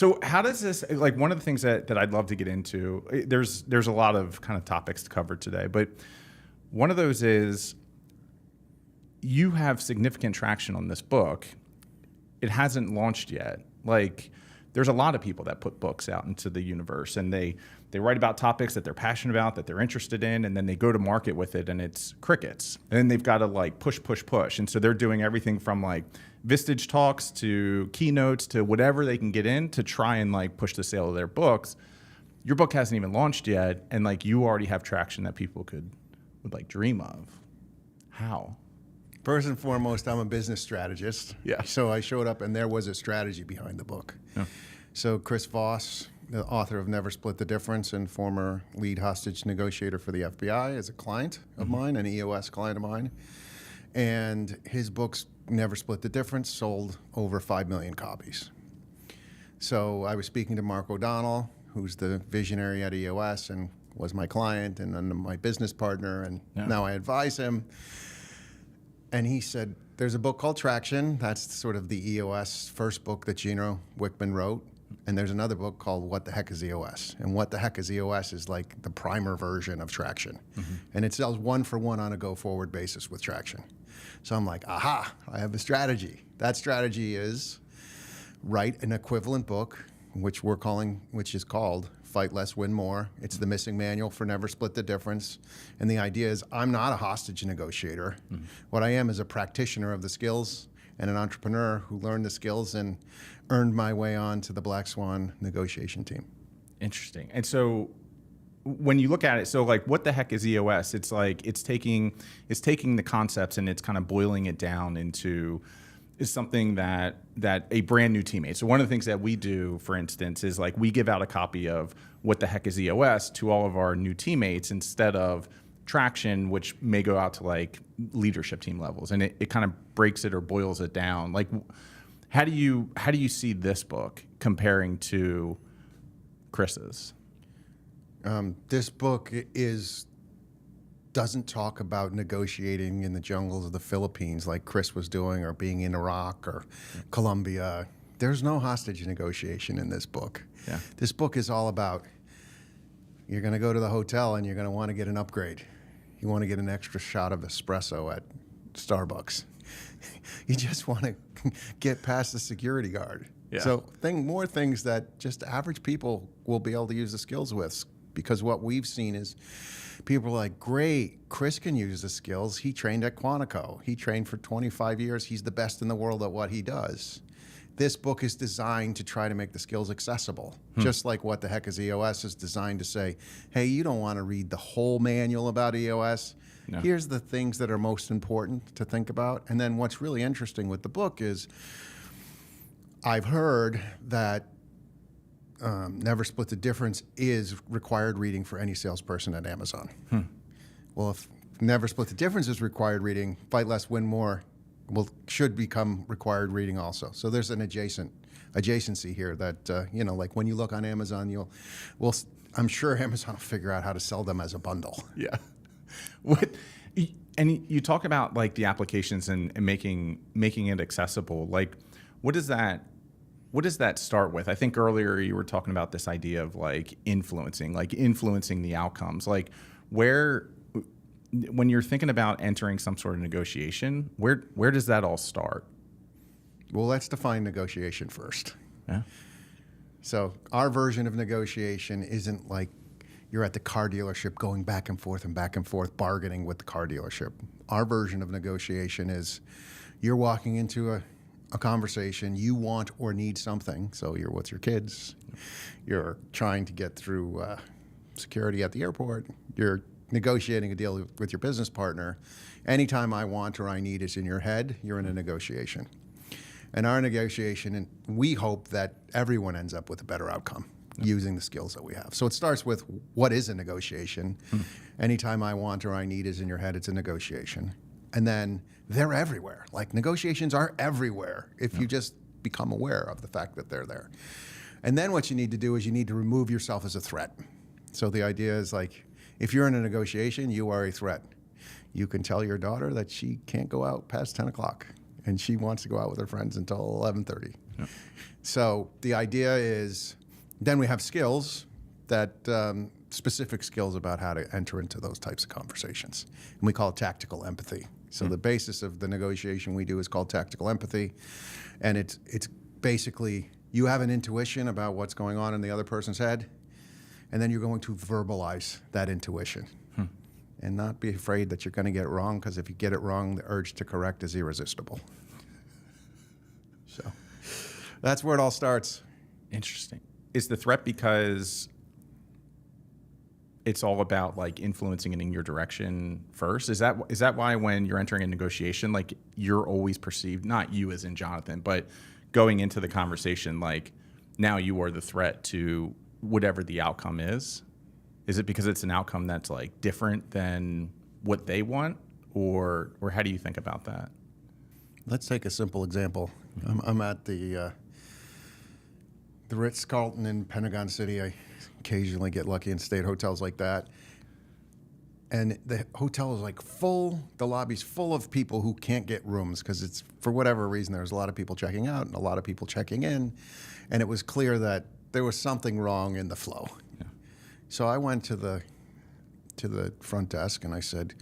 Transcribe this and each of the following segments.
So how does this, like one of the things that I'd love to get into, there's a lot of kind of topics to cover today, but one of those is you have significant traction on this book. It hasn't launched yet. Like there's a lot of people that put books out into the universe and they write about topics that they're passionate about, that they're interested in, and then they go to market with it and it's crickets. And then they've got to like push. And so they're doing everything from like Vistage talks to keynotes to whatever they can get in to try and like push the sale of their books. Your book hasn't even launched yet, and like you already have traction that people would like dream of. How? First and foremost, I'm a business strategist. Yeah. So I showed up and there was a strategy behind the book. Yeah. So Chris Voss, the author of Never Split the Difference and former lead hostage negotiator for the FBI, is a client of mine, an EOS client of mine. And his books, Never Split the Difference, sold over 5 million copies. So I was speaking to Mark O'Donnell, who's the visionary at EOS and was my client and then my business partner, and now I advise him. And he said, there's a book called Traction. That's sort of the EOS first book that Gino Wickman wrote. And there's another book called What the Heck is EOS? And What the Heck is EOS is like the primer version of Traction. And it sells 1-for-1 on a go-forward basis with Traction. So I'm like, aha, I have a strategy. That strategy is write an equivalent book, which is called Fight Less, Win More. It's the missing manual for Never Split the Difference. And the idea is I'm not a hostage negotiator. What I am is a practitioner of the skills and an entrepreneur who learned the skills and earned my way on to the Black Swan negotiation team. Interesting. And so when you look at it, so like what the heck is EOS? It's like it's taking the concepts and it's kind of boiling it down into is something that a brand new teammate. So one of the things that we do, for instance, is like we give out a copy of What the Heck is EOS to all of our new teammates instead of Traction, which may go out to like leadership team levels, and it kind of breaks it or boils it down. Like, how do you see this book comparing to Chris's? This book doesn't talk about negotiating in the jungles of the Philippines like Chris was doing, or being in Iraq or Colombia. There's no hostage negotiation in this book. Yeah. This book is all about, you're going to go to the hotel and you're going to want to get an upgrade. You want to get an extra shot of espresso at Starbucks. You just want to get past the security guard. Yeah. So more things that just average people will be able to use the skills with, because what we've seen is people are like, great, Chris can use the skills. He trained at Quantico. He trained for 25 years. He's the best in the world at what he does. This book is designed to try to make the skills accessible, just like What the Heck is EOS is designed to say, hey, you don't want to read the whole manual about EOS. No. Here's the things that are most important to think about. And then what's really interesting with the book is I've heard that Never Split the Difference is required reading for any salesperson at Amazon. Well, if Never Split the Difference is required reading, Fight Less, Win More should become required reading also. So there's an adjacency here that, like when you look on Amazon, I'm sure Amazon will figure out how to sell them as a bundle. Yeah. And you talk about like the applications and making it accessible. Like, what does that start with? I think earlier you were talking about this idea of like influencing the outcomes. Like when you're thinking about entering some sort of negotiation, where does that all start? Well, let's define negotiation first. Yeah. So our version of negotiation isn't like you're at the car dealership going back and forth, bargaining with the car dealership. Our version of negotiation is you're walking into a conversation, you want or need something. So you're with your kids, you're trying to get through security at the airport, you're negotiating a deal with your business partner. Anytime I want or I need is in your head, you're in a negotiation. And our negotiation, and we hope that everyone ends up with a better outcome using the skills that we have. So it starts with, what is a negotiation? Anytime I want or I need is in your head, it's a negotiation. And then they're everywhere. Like, negotiations are everywhere if you just become aware of the fact that they're there. And then what you need to do is you need to remove yourself as a threat. So the idea is, like, if you're in a negotiation, you are a threat. You can tell your daughter that she can't go out past 10 o'clock and she wants to go out with her friends until 11:30. So the idea is, then we have skills that specific skills about how to enter into those types of conversations, and we call it tactical empathy. So the basis of the negotiation we do is called tactical empathy, and it's basically you have an intuition about what's going on in the other person's head, and then you're going to verbalize that intuition. And not be afraid that you're going to get it wrong, because if you get it wrong, the urge to correct is irresistible. So that's where it all starts. Interesting. Is the threat because it's all about like influencing it in your direction first? Is that why when you're entering a negotiation, like you're always perceived, not you as in Jonathan, but going into the conversation, like now you are the threat to whatever the outcome is? Is it because it's an outcome that's like different than what they want, or how do you think about that? Let's take a simple example. I'm at the Ritz-Carlton in Pentagon City. I occasionally get lucky and stay at hotels like that. And the hotel is like full, the lobby's full of people who can't get rooms because it's, for whatever reason, there's a lot of people checking out and a lot of people checking in. And it was clear that there was something wrong in the flow. Yeah. So I went to the front desk and I said,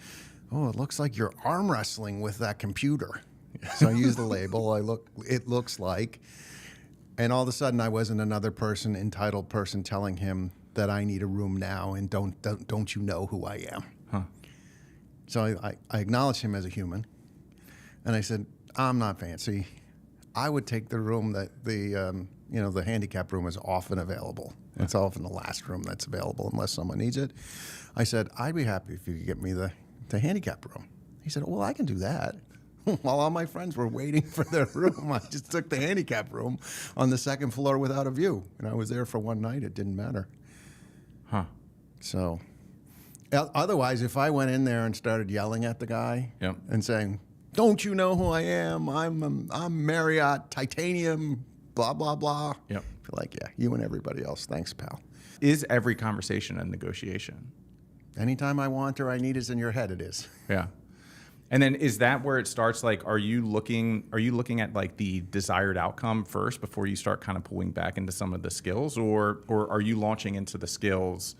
"Oh, it looks like you're arm wrestling with that computer." So I used the label. It looks like. And all of a sudden, I wasn't another entitled person telling him that I need a room now and don't you know who I am? Huh. So I acknowledged him as a human, and I said, "I'm not fancy. I would take the room that the handicap room is often available. Yeah. It's often the last room that's available unless someone needs it." I said, "I'd be happy if you could get me the handicap room." He said, "Well, I can do that." While all my friends were waiting for their room, I just took the handicap room on the second floor without a view. And I was there for one night. It didn't matter. Huh. So otherwise, if I went in there and started yelling at the guy and saying, "Don't you know who I am? I'm Marriott, Titanium, blah, blah, blah." Yep. Feel like, yeah, you and everybody else. Thanks, pal. Is every conversation a negotiation? Anytime I want or I need is in your head, it is. Yeah. And then is that where it starts? Like, are you looking at like the desired outcome first before you start kind of pulling back into some of the skills, or are you launching into the skills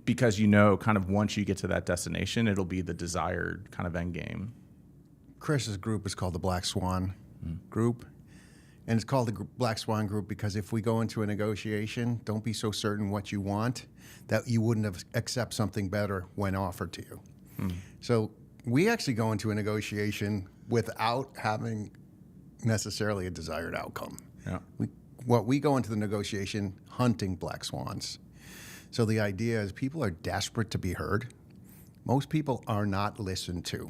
because kind of once you get to that destination, it'll be the desired kind of end game? Chris's group is called the Black Swan Group. And it's called the Black Swan Group because if we go into a negotiation, don't be so certain what you want that you wouldn't accept something better when offered to you. So we actually go into a negotiation without having necessarily a desired outcome. Yeah. We go into the negotiation hunting black swans. So the idea is people are desperate to be heard. Most people are not listened to.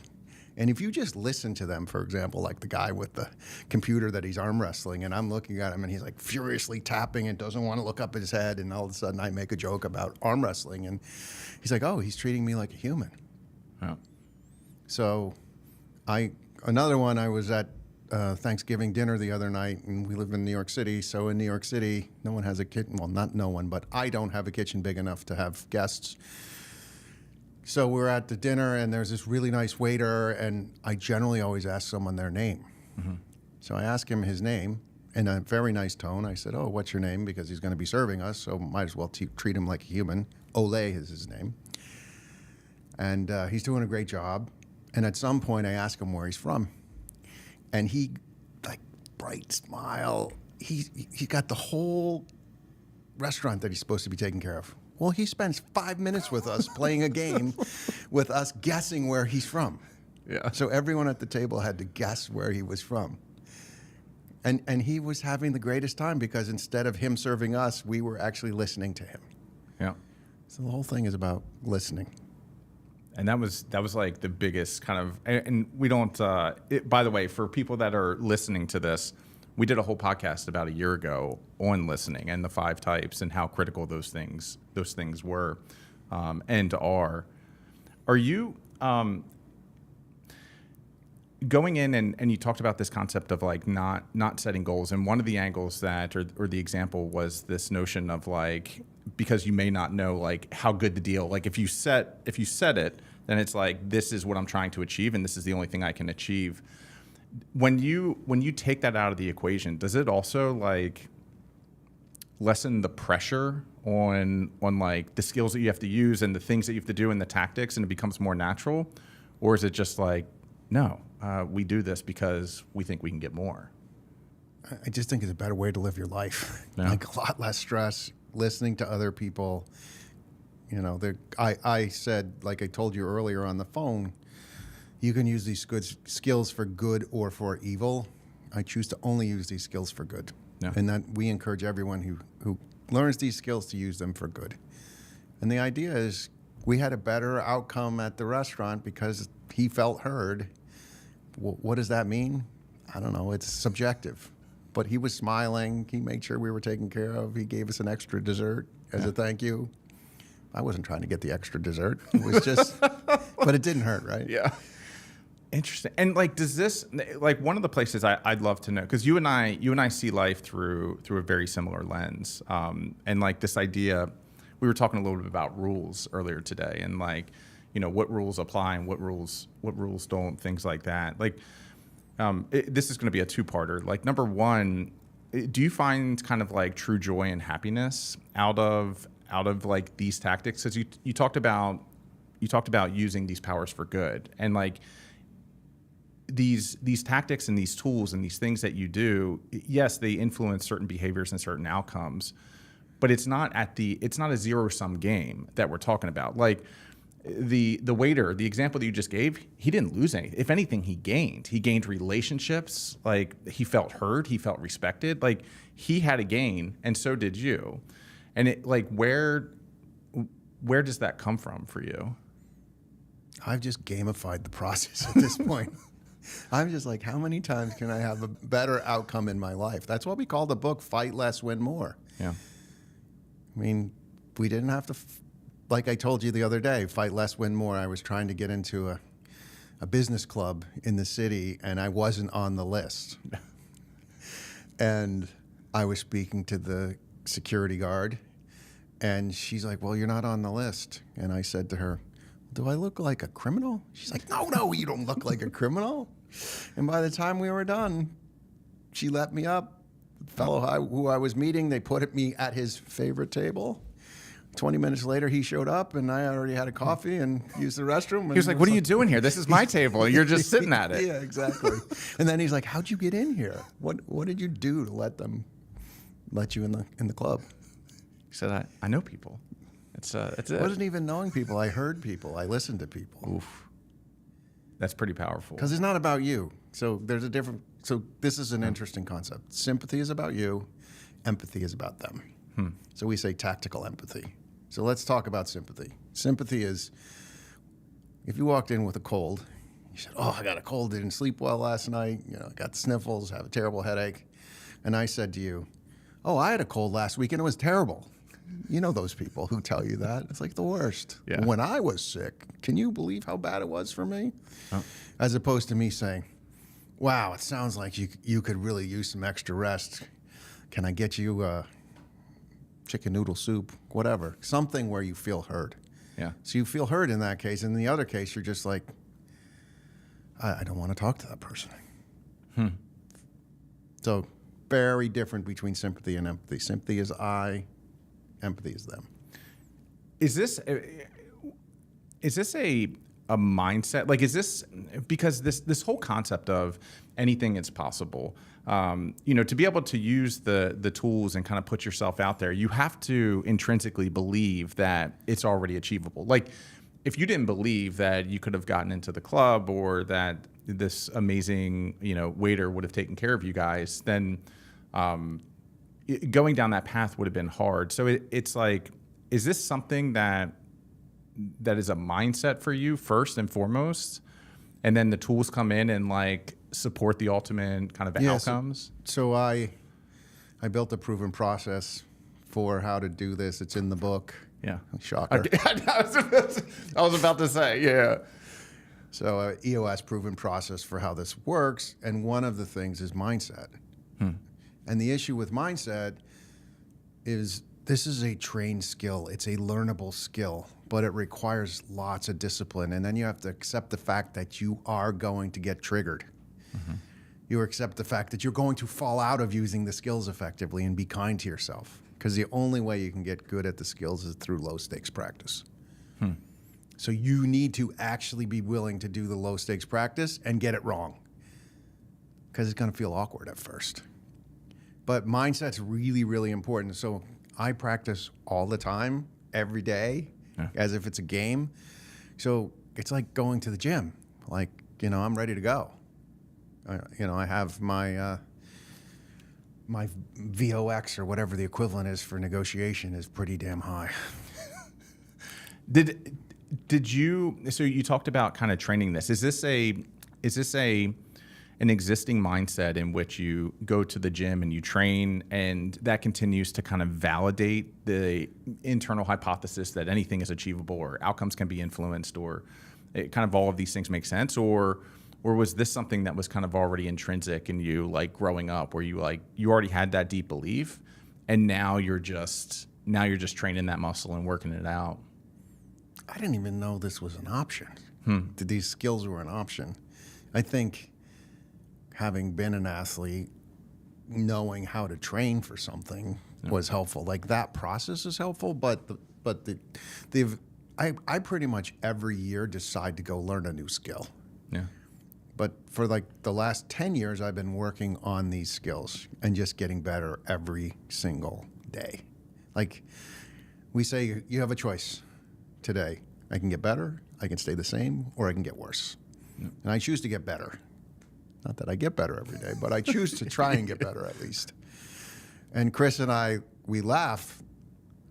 And if you just listen to them, for example, like the guy with the computer that he's arm wrestling, and I'm looking at him and he's like furiously tapping and doesn't want to look up his head, and all of a sudden I make a joke about arm wrestling, and he's like, "Oh, he's treating me like a human." Yeah. So another one, I was at Thanksgiving dinner the other night, and we live in New York City. So in New York City, no one has a kitchen. Well, not no one, but I don't have a kitchen big enough to have guests. So we're at the dinner, and there's this really nice waiter, and I generally always ask someone their name. Mm-hmm. So I ask him his name in a very nice tone. I said, "Oh, what's your name?" Because he's going to be serving us, so might as well treat him like a human. Ole is his name. And he's doing a great job. And at some point, I ask him where he's from. And he, like, bright smile. He got the whole restaurant that he's supposed to be taking care of. Well, he spends 5 minutes with us playing a game with us guessing where he's from. Yeah. So everyone at the table had to guess where he was from. And he was having the greatest time because instead of him serving us, we were actually listening to him. Yeah. So the whole thing is about listening. And that was like the biggest kind of, and we don't, by the way, for people that are listening to this, we did a whole podcast about a year ago on listening and the 5 types and how critical those things were and are. Are you going in and you talked about this concept of like not setting goals, and one of the angles that or the example was this notion of like, because you may not know like how good the deal, like if you set it, then it's like, this is what I'm trying to achieve and this is the only thing I can achieve. when you take that out of the equation, does it also like lessen the pressure on like the skills that you have to use and the things that you have to do and the tactics, and it becomes more natural? Or is it just like, no, we do this because we think we can get more? I just think it's a better way to live your life. Yeah. Like a lot less stress, listening to other people. You know, I said, like I told you earlier on the phone, you can use these good skills for good or for evil. I choose to only use these skills for good. Yeah. And that we encourage everyone who learns these skills to use them for good. And the idea is we had a better outcome at the restaurant because he felt heard. What does that mean? I don't know. It's subjective. But he was smiling. He made sure we were taken care of. He gave us an extra dessert as a thank you. I wasn't trying to get the extra dessert. It was just, but it didn't hurt, right? Yeah. Interesting. And like, does this, like, one of the places I'd love to know, because you and I see life through a very similar lens, and like this idea, we were talking a little bit about rules earlier today, and like, you know, what rules apply and what rules don't, things like that. Like, this is going to be a two-parter. Like, number one, do you find kind of like true joy and happiness out of like these tactics? Because you talked about using these powers for good, and like, these tactics and these tools and these things that you do, yes, they influence certain behaviors and certain outcomes, but it's not a zero-sum game that we're talking about. Like the waiter, the example that you just gave, he didn't lose anything. If anything, he gained relationships. Like, he felt heard, he felt respected. Like, he had a gain, and so did you. And it, like, where does that come from for you? I've just gamified the process at this point. I'm just like, how many times can I have a better outcome in my life? That's what we call the book Fight Less, Win More. Yeah. I mean, we didn't have to, like I told you the other day, fight less, win more. I was trying to get into a business club in the city, and I wasn't on the list. And I was speaking to the security guard, and she's like, well, you're not on the list. And I said to her, do I look like a criminal? She's like, no, you don't look like a criminal. And by the time we were done, she let me up. The fellow who I was meeting, they put me at his favorite table. 20 minutes later, he showed up, and I already had a coffee and used the restroom. He was like, what are you doing here? This is my table. You're just sitting at it. Yeah, exactly. And then he's like, how'd you get in here? What did you do to let you in the club? He said, I know people. That's it. I wasn't even knowing people. I heard people. I listened to people. Oof. That's pretty powerful. Because it's not about you. So this is an interesting concept. Sympathy is about you. Empathy is about them. So we say tactical empathy. So let's talk about sympathy. Sympathy is, if you walked in with a cold, you said, oh, I got a cold, didn't sleep well last night, I got the sniffles, have a terrible headache. And I said to you, oh, I had a cold last week and it was terrible. You know those people who tell you that. It's like the worst. Yeah. When I was sick, can you believe how bad it was for me? Oh. As opposed to me saying, wow, it sounds like you could really use some extra rest. Can I get you chicken noodle soup, whatever, something where you feel heard. Yeah. So you feel heard in that case. In the other case, you're just like, I don't want to talk to that person. So very different between sympathy and empathy. Sympathy is I, empathy is them. Is this a mindset? Like, is this, because this whole concept of anything is possible, to be able to use the tools and kind of put yourself out there, you have to intrinsically believe that it's already achievable. Like, if you didn't believe that you could have gotten into the club or that this amazing, waiter would have taken care of you guys, then going down that path would have been hard. So it's like, is this something that is a mindset for you first and foremost, and then the tools come in and like support the ultimate kind of outcomes? So I built a proven process for how to do this. It's in the book. Yeah. Shocker. I was about to say, yeah. So EOS proven process for how this works, and one of the things is mindset. And the issue with mindset is this is a trained skill. It's a learnable skill, but it requires lots of discipline. And then you have to accept the fact that you are going to get triggered. You accept the fact that you're going to fall out of using the skills effectively, and be kind to yourself. Because the only way you can get good at the skills is through low stakes practice. So you need to actually be willing to do the low stakes practice and get it wrong. Because it's going to feel awkward at first. But mindset's really, really important. So I practice all the time, every day, as if it's a game. So it's like going to the gym. Like, I'm ready to go. I have my my VOX, or whatever the equivalent is for negotiation, is pretty damn high. Did you? So you talked about kind of training this. Is this an existing mindset in which you go to the gym and you train, and that continues to kind of validate the internal hypothesis that anything is achievable, or outcomes can be influenced, or it kind of all of these things make sense? Or was this something that was kind of already intrinsic in you, like growing up, where you already had that deep belief, and now you're just training that muscle and working it out? I didn't even know this was an option. That these skills were an option. I think having been an athlete, knowing how to train for something was helpful. Like, that process is helpful, but I pretty much every year decide to go learn a new skill. Yeah. But for like the last 10 years, I've been working on these skills and just getting better every single day. Like, we say, you have a choice today. I can get better, I can stay the same, or I can get worse. And I choose to get better. Not that I get better every day, but I choose to try and get better at least. And Chris and I, we laugh.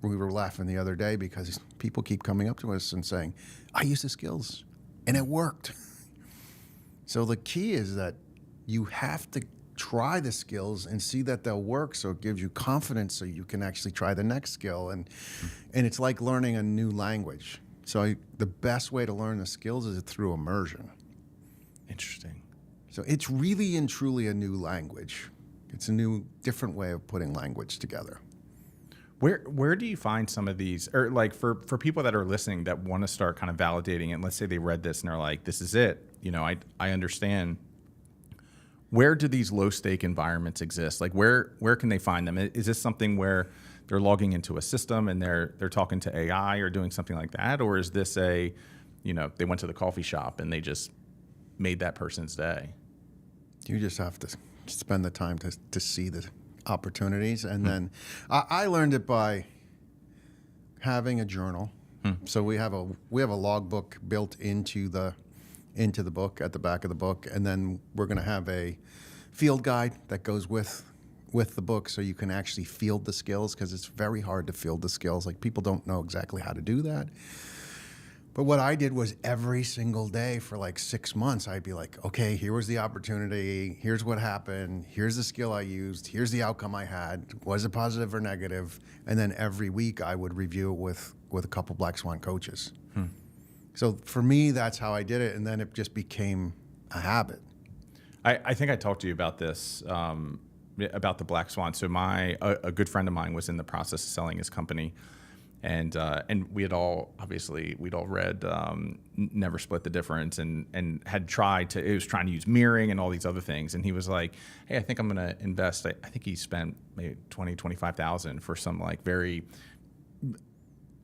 We were laughing the other day because people keep coming up to us and saying, I used the skills and it worked. So the key is that you have to try the skills and see that they'll work, so it gives you confidence so you can actually try the next skill. And it's like learning a new language. So the best way to learn the skills is through immersion. Interesting. So it's really and truly a new language. It's a new, different way of putting language together. Where do you find some of these, or like for people that are listening that want to start kind of validating it? Let's say they read this and they're like, this is it. I understand. Where do these low stake environments exist? Like, where can they find them? Is this something where they're logging into a system and they're talking to AI or doing something like that? Or is this they went to the coffee shop and they just made that person's day? You just have to spend the time to see the opportunities. And then I learned it by having a journal. So we have a logbook built into the book, at the back of the book, and then we're going to have a field guide that goes with the book, so you can actually field the skills, because it's very hard to field the skills. Like, people don't know exactly how to do that. But what I did was every single day for like 6 months, I'd be like, okay, here was the opportunity. Here's what happened. Here's the skill I used. Here's the outcome I had. Was it positive or negative? And then every week I would review it with a couple Black Swan coaches. So for me, that's how I did it. And then it just became a habit. I think I talked to you about this, about the Black Swan. So a good friend of mine was in the process of selling his company. And we'd all read Never Split the Difference, and had trying to use mirroring and all these other things. And he was like, hey, I think I'm going to invest. I think he spent maybe $20,000-$25,000 for some like very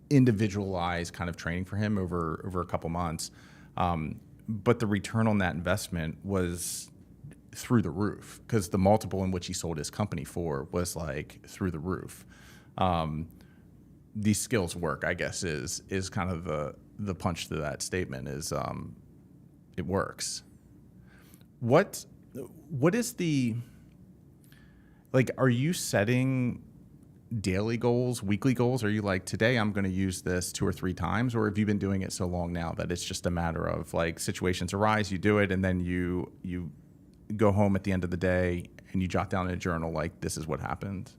individualized kind of training for him over a couple months. But the return on that investment was through the roof, because the multiple in which he sold his company for was like through the roof. These skills work, I guess, is kind of the punch to that statement, is it works. What is the, like, are you setting daily goals, weekly goals? Are you like, today I'm going to use this 2 or 3 times? Or have you been doing it so long now that it's just a matter of like, situations arise, you do it, and then you go home at the end of the day and you jot down in a journal, like, this is what happened?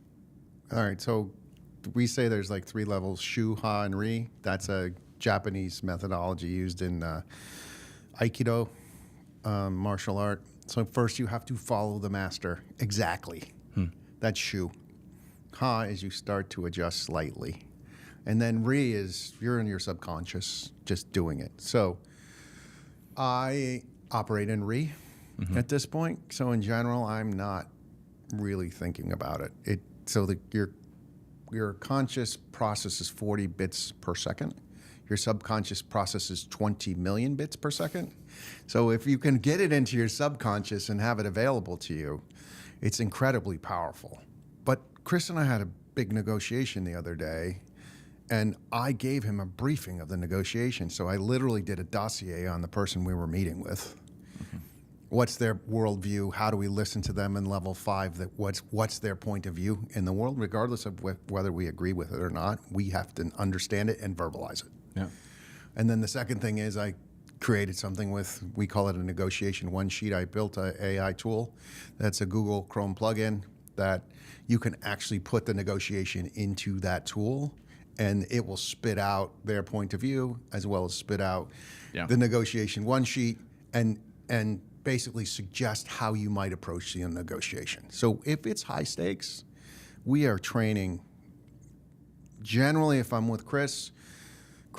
All right, so we say there's like 3 levels: Shu, Ha, and Ri. That's a Japanese methodology used in Aikido, martial art. So first you have to follow the master exactly. That's Shu. Ha is you start to adjust slightly. And then Ri is you're in your subconscious just doing it. So I operate in Ri, at this point. So in general, I'm not really thinking about it. Your conscious processes 40 bits per second. Your subconscious processes 20 million bits per second. So if you can get it into your subconscious and have it available to you, it's incredibly powerful. But Chris and I had a big negotiation the other day, and I gave him a briefing of the negotiation. So I literally did a dossier on the person we were meeting with. What's their worldview? How do we listen to them in level 5? What's their point of view in the world, regardless of whether we agree with it or not? We have to understand it and verbalize it. Yeah. And then the second thing is I created something we call it a negotiation one sheet. I built an AI tool that's a Google Chrome plugin that you can actually put the negotiation into that tool, and it will spit out their point of view as well as spit out the negotiation one sheet and basically suggest how you might approach the negotiation. So if it's high stakes, we are training. Generally, if I'm with Chris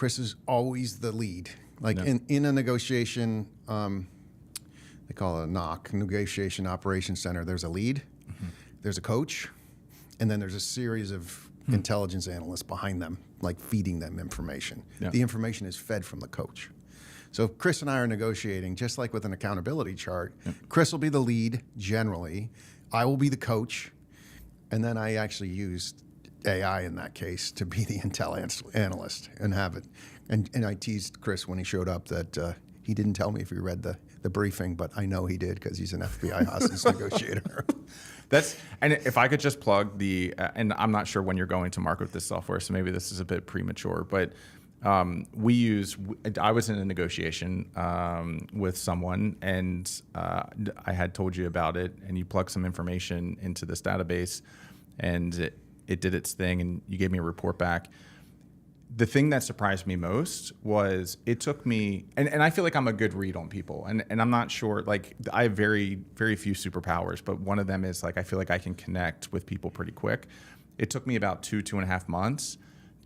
is always the lead. Like in a negotiation, they call it a NOC, Negotiation Operations Center. There's a lead, there's a coach, and then there's a series of intelligence analysts behind them, like feeding them information. Yeah. The information is fed from the coach. So if Chris and I are negotiating, just like with an accountability chart, Chris will be the lead generally, I will be the coach, and then I actually used AI in that case to be the intel analyst and have it. And I teased Chris when he showed up that he didn't tell me if he read the briefing, but I know he did because he's an FBI hostage negotiator. And if I could just plug and I'm not sure when you're going to market with this software, so maybe this is a bit premature, but I was in a negotiation with someone, and I had told you about it, and you plug some information into this database, and it did its thing, and you gave me a report back. The thing that surprised me most was it took me, and I feel like I'm a good read on people, and I'm not sure, like I have very, very few superpowers, but one of them is like I feel like I can connect with people pretty quick. It took me about 2.5 months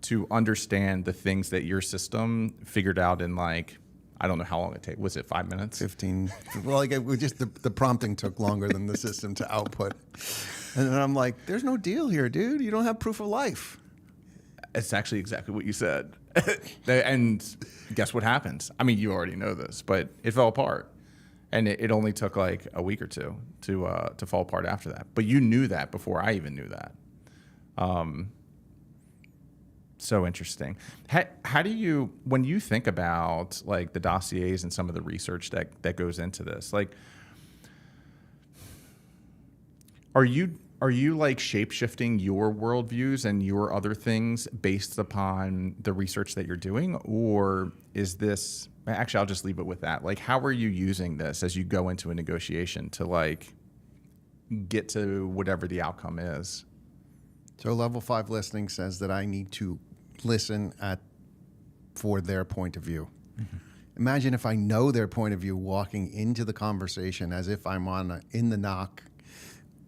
to understand the things that your system figured out in, like, I don't know how long it took. Was it 5 minutes? 15. Well, like the prompting took longer than the system to output. And then I'm like, there's no deal here, dude. You don't have proof of life. It's actually exactly what you said. And guess what happens? I mean, you already know this, but it fell apart. And it only took like a week or two to fall apart after that. But you knew that before I even knew that. So interesting. How do you, when you think about like the dossiers and some of the research that goes into this, like, are you like shape-shifting your worldviews and your other things based upon the research that you're doing? Or is this, actually, I'll just leave it with that. Like, how are you using this as you go into a negotiation to like get to whatever the outcome is? So level 5 listening says that I need to listen for their point of view. Mm-hmm. Imagine if I know their point of view walking into the conversation as if I'm in the NOC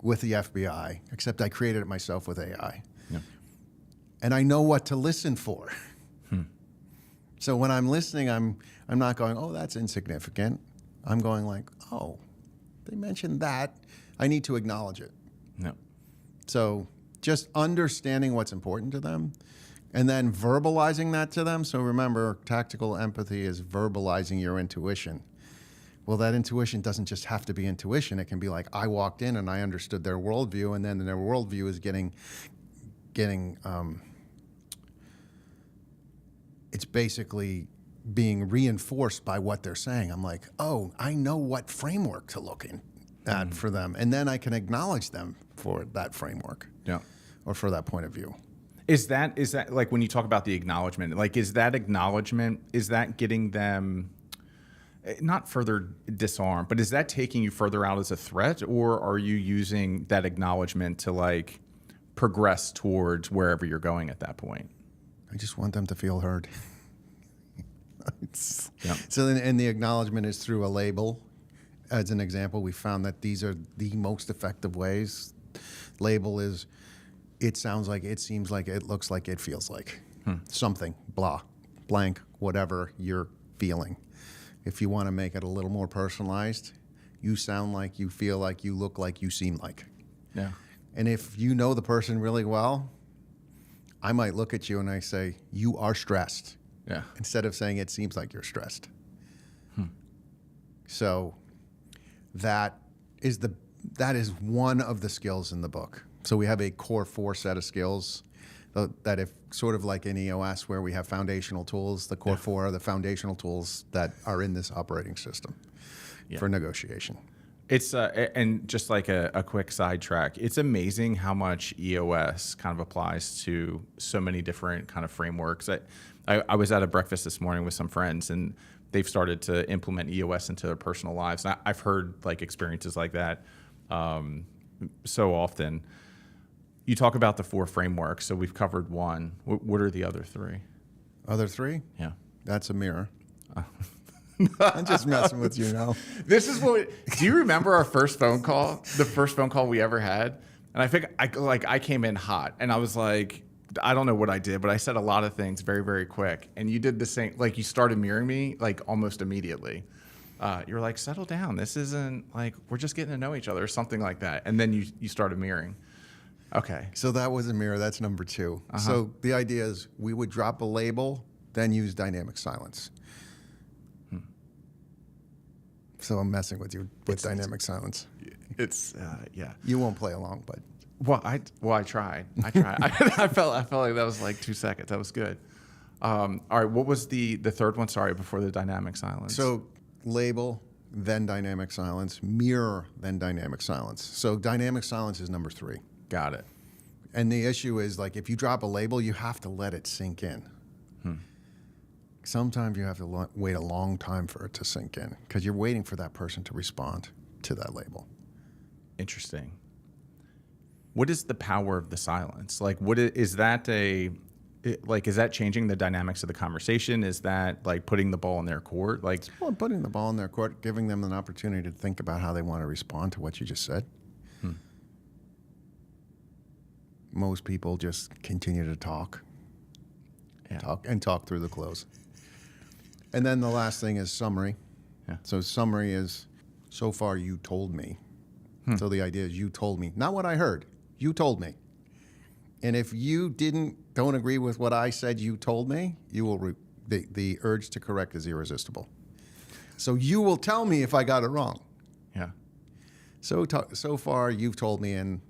with the FBI, except I created it myself with AI. Yeah. And I know what to listen for. So when I'm listening, I'm not going, oh, that's insignificant. I'm going like, oh, they mentioned that. I need to acknowledge it. No. So just understanding what's important to them and then verbalizing that to them. So remember, tactical empathy is verbalizing your intuition. Well, that intuition doesn't just have to be intuition. It can be like, I walked in and I understood their worldview, and then their worldview is getting it's basically being reinforced by what they're saying. I'm like, oh, I know what framework to look at for them. And then I can acknowledge them for that framework. Yeah. Or for that point of view. Is that like when you talk about the acknowledgement, like is that getting them not further disarmed, but is that taking you further out as a threat, or are you using that acknowledgement to like progress towards wherever you're going at that point? I just want them to feel heard. Yeah. So and the acknowledgement is through a label. As an example, we found that these are the most effective ways. Label is, it sounds like, it seems like, it looks like, it feels like. Something, blah, blank, whatever you're feeling. If you want to make it a little more personalized, you sound like, you feel like, you look like, you seem like. Yeah. And if you know the person really well, I might look at you and I say, you are stressed. Yeah. Instead of saying it seems like you're stressed. So that is one of the skills in the book. So we have a core 4 set of skills that, if sort of like in EOS where we have foundational tools, the core 4 are the foundational tools that are in this operating system for negotiation. It's and just like a quick sidetrack, it's amazing how much EOS kind of applies to so many different kind of frameworks. I was at a breakfast this morning with some friends, and they've started to implement EOS into their personal lives. And I've heard like experiences like that so often. You talk about the 4 frameworks, so we've covered 1. What are the other 3? Other 3? Yeah. That's a mirror. I'm just messing with you now. This is what. Do you remember our first phone call? The first phone call we ever had, and I think I came in hot, and I was like, I don't know what I did, but I said a lot of things very, very quick, and you did the same. Like, you started mirroring me like almost immediately. You were like, settle down. This isn't like, we're just getting to know each other or something like that, and then you started mirroring. Okay. So that was a mirror. That's number 2. So the idea is we would drop a label, then use dynamic silence. So I'm messing with you with dynamic silence. It's yeah. You won't play along, but I tried. I felt like that was like 2 seconds. That was good. All right. What was the third one? Sorry, before the dynamic silence. So label, then dynamic silence, mirror, then dynamic silence. So dynamic silence is number 3. Got it. And the issue is, like, if you drop a label, you have to let it sink in. Sometimes you have to wait a long time for it to sink in because you're waiting for that person to respond to that label. Interesting. What is the power of the silence? Like, is that is that changing the dynamics of the conversation? Is that like putting the ball in their court? Like, well, putting the ball in their court, giving them an opportunity to think about how they want to respond to what you just said. Most people just continue to talk through the close. And then the last thing is summary. Yeah. So summary is, so far you told me. So the idea is you told me, not what I heard. You told me. And if you don't agree with what I said you told me, you will the urge to correct is irresistible. So you will tell me if I got it wrong. Yeah. So far you've told me, and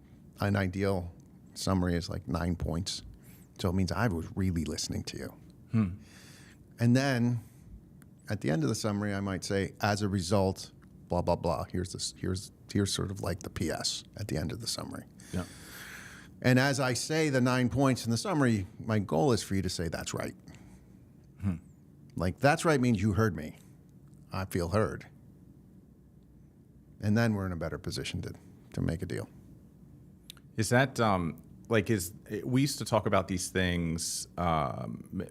an ideal summary is like 9 points. So it means I was really listening to you. And then at the end of the summary, I might say, as a result, blah, blah, blah. Here's sort of like the PS at the end of the summary. Yeah. And as I say the 9 points in the summary, my goal is for you to say, that's right. Like, that's right means you heard me. I feel heard. And then we're in a better position to make a deal. Is that we used to talk about these things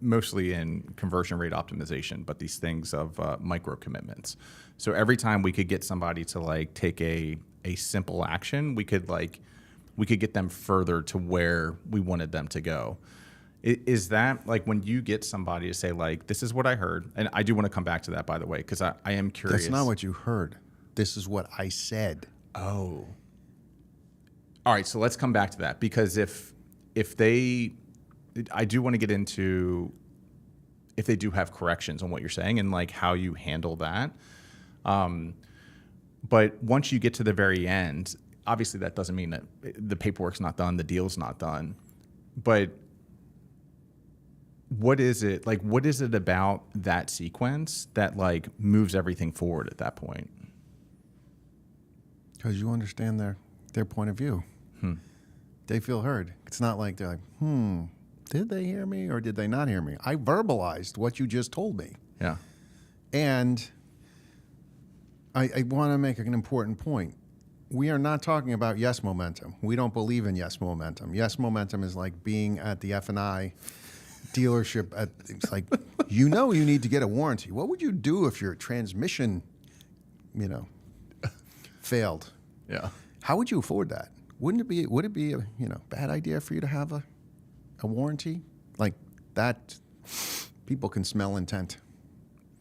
mostly in conversion rate optimization, but these things of micro commitments. So every time we could get somebody to like take a simple action, we could get them further to where we wanted them to go. Is that like when you get somebody to say like, this is what I heard, and I do want to come back to that, by the way, because I am curious. That's not what you heard. This is what I said. Oh. All right, so let's come back to that, because I do want to get into if they do have corrections on what you're saying and like how you handle that. But once you get to the very end, obviously that doesn't mean that the paperwork's not done, the deal's not done. But what is it about that sequence that like moves everything forward at that point? Because you understand their point of view. They feel heard. It's not like they're like, did they hear me or did they not hear me? I verbalized what you just told me. Yeah. And I want to make an important point. We are not talking about yes momentum. We don't believe in yes momentum. Yes momentum is like being at the F&I dealership. It's like, you need to get a warranty. What would you do if your transmission, failed? Yeah. How would you afford that? Would it be a bad idea for you to have a warranty? Like that, people can smell intent.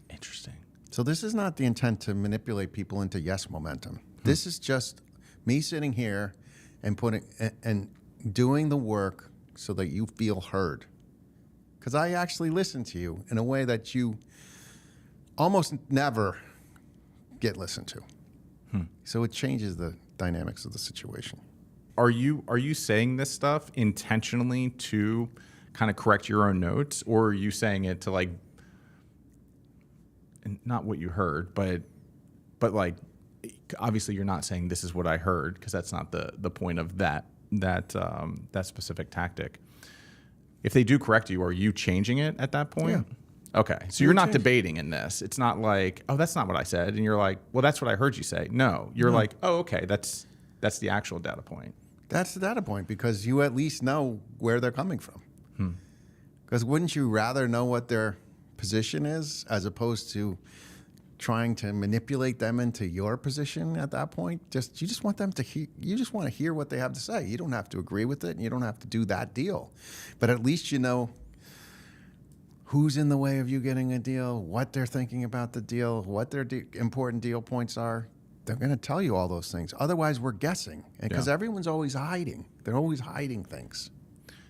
Interesting. So this is not the intent to manipulate people into yes momentum. This is just me sitting here and doing the work so that you feel heard. Because I actually listen to you in a way that you almost never get listened to. So it changes the dynamics of the situation. Are you saying this stuff intentionally to kind of correct your own notes, or are you saying it to like, not what you heard, but like, obviously you're not saying this is what I heard, because that's not the point of that specific tactic. If they do correct you, are you changing it at that point? Yeah. Okay. So you're not debating in this. It's not like, oh, that's not what I said. And you're like, well, that's what I heard you say. No, you're like, oh, okay. That's the actual data point. That's the data point, because you at least know where they're coming from. Because wouldn't you rather know what their position is as opposed to trying to manipulate them into your position at that point? You just want them to hear. You just want to hear what they have to say. You don't have to agree with it, and you don't have to do that deal. But at least you know who's in the way of you getting a deal, what they're thinking about the deal, what their important deal points are. They're going to tell you all those things. Otherwise, we're guessing, because everyone's always hiding. They're always hiding things.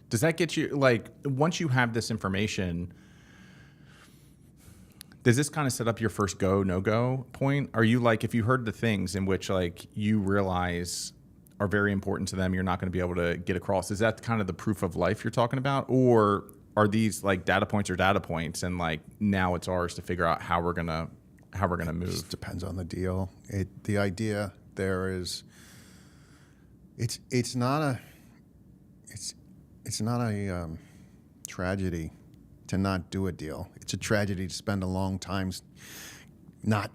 Does that get you, like, once you have this information, does this kind of set up your first go, no-go point? Are you like, if you heard the things in which like you realize are very important to them, you're not going to be able to get across, is that kind of the proof of life you're talking about? Or are these like data points and like now it's ours to figure out how we're going to move? It just depends on the deal. The idea there is, it's not a tragedy to not do a deal. It's a tragedy to spend a long time not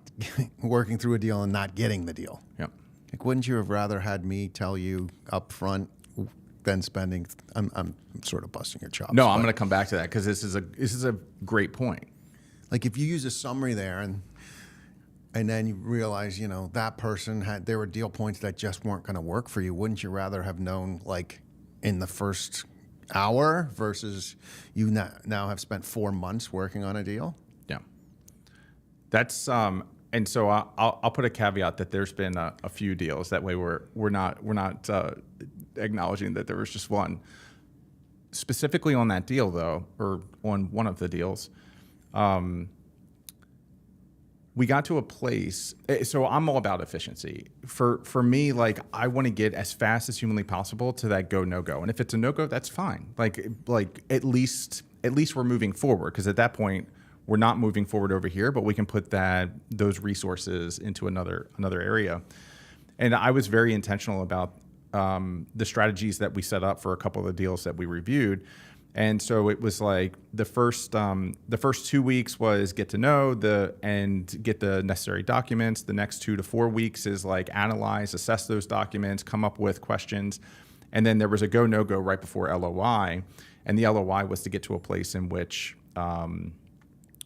working through a deal and not getting the deal. Yep. Like, wouldn't you have rather had me tell you up front than spending? I'm sort of busting your chops. No, I'm going to come back to that, because this is a great point. Like, if you use a summary there and then you realize, that person there were deal points that just weren't going to work for you, wouldn't you rather have known, like, in the first hour versus you now have spent 4 months working on a deal? Yeah. That's and so I'll put a caveat that there's been a few deals. That way we're not acknowledging that there was just one. Specifically on that deal, though, or on one of the deals, we got to a place. So I'm all about efficiency. For me, like, I want to get as fast as humanly possible to that go, no go. And if it's a no go, that's fine. Like at least we're moving forward, because at that point we're not moving forward over here, but we can put those resources into another area. And I was very intentional about the strategies that we set up for a couple of the deals that we reviewed. And so it was like the first 2 weeks was get to know and get the necessary documents. The next 2 to 4 weeks is like analyze, assess those documents, come up with questions. And then there was a go, no go right before LOI. And the LOI was to get to a place in which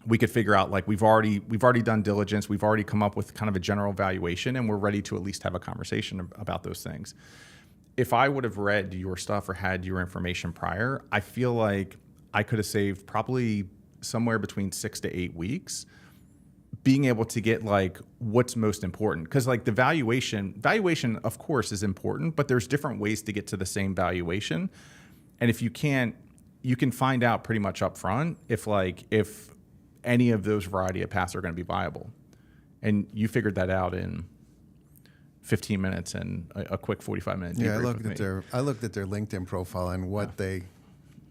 we could figure out, like, we've already done diligence. We've already come up with kind of a general valuation, and we're ready to at least have a conversation about those things. If I would have read your stuff or had your information prior, I feel like I could have saved probably somewhere between 6 to 8 weeks being able to get like what's most important. Because like the valuation of course is important, but there's different ways to get to the same valuation. And if you can find out pretty much up front if any of those variety of paths are going to be viable. And you figured that out in 15 minutes and a quick 45-minute debrief. Yeah, I looked at their LinkedIn profile and what they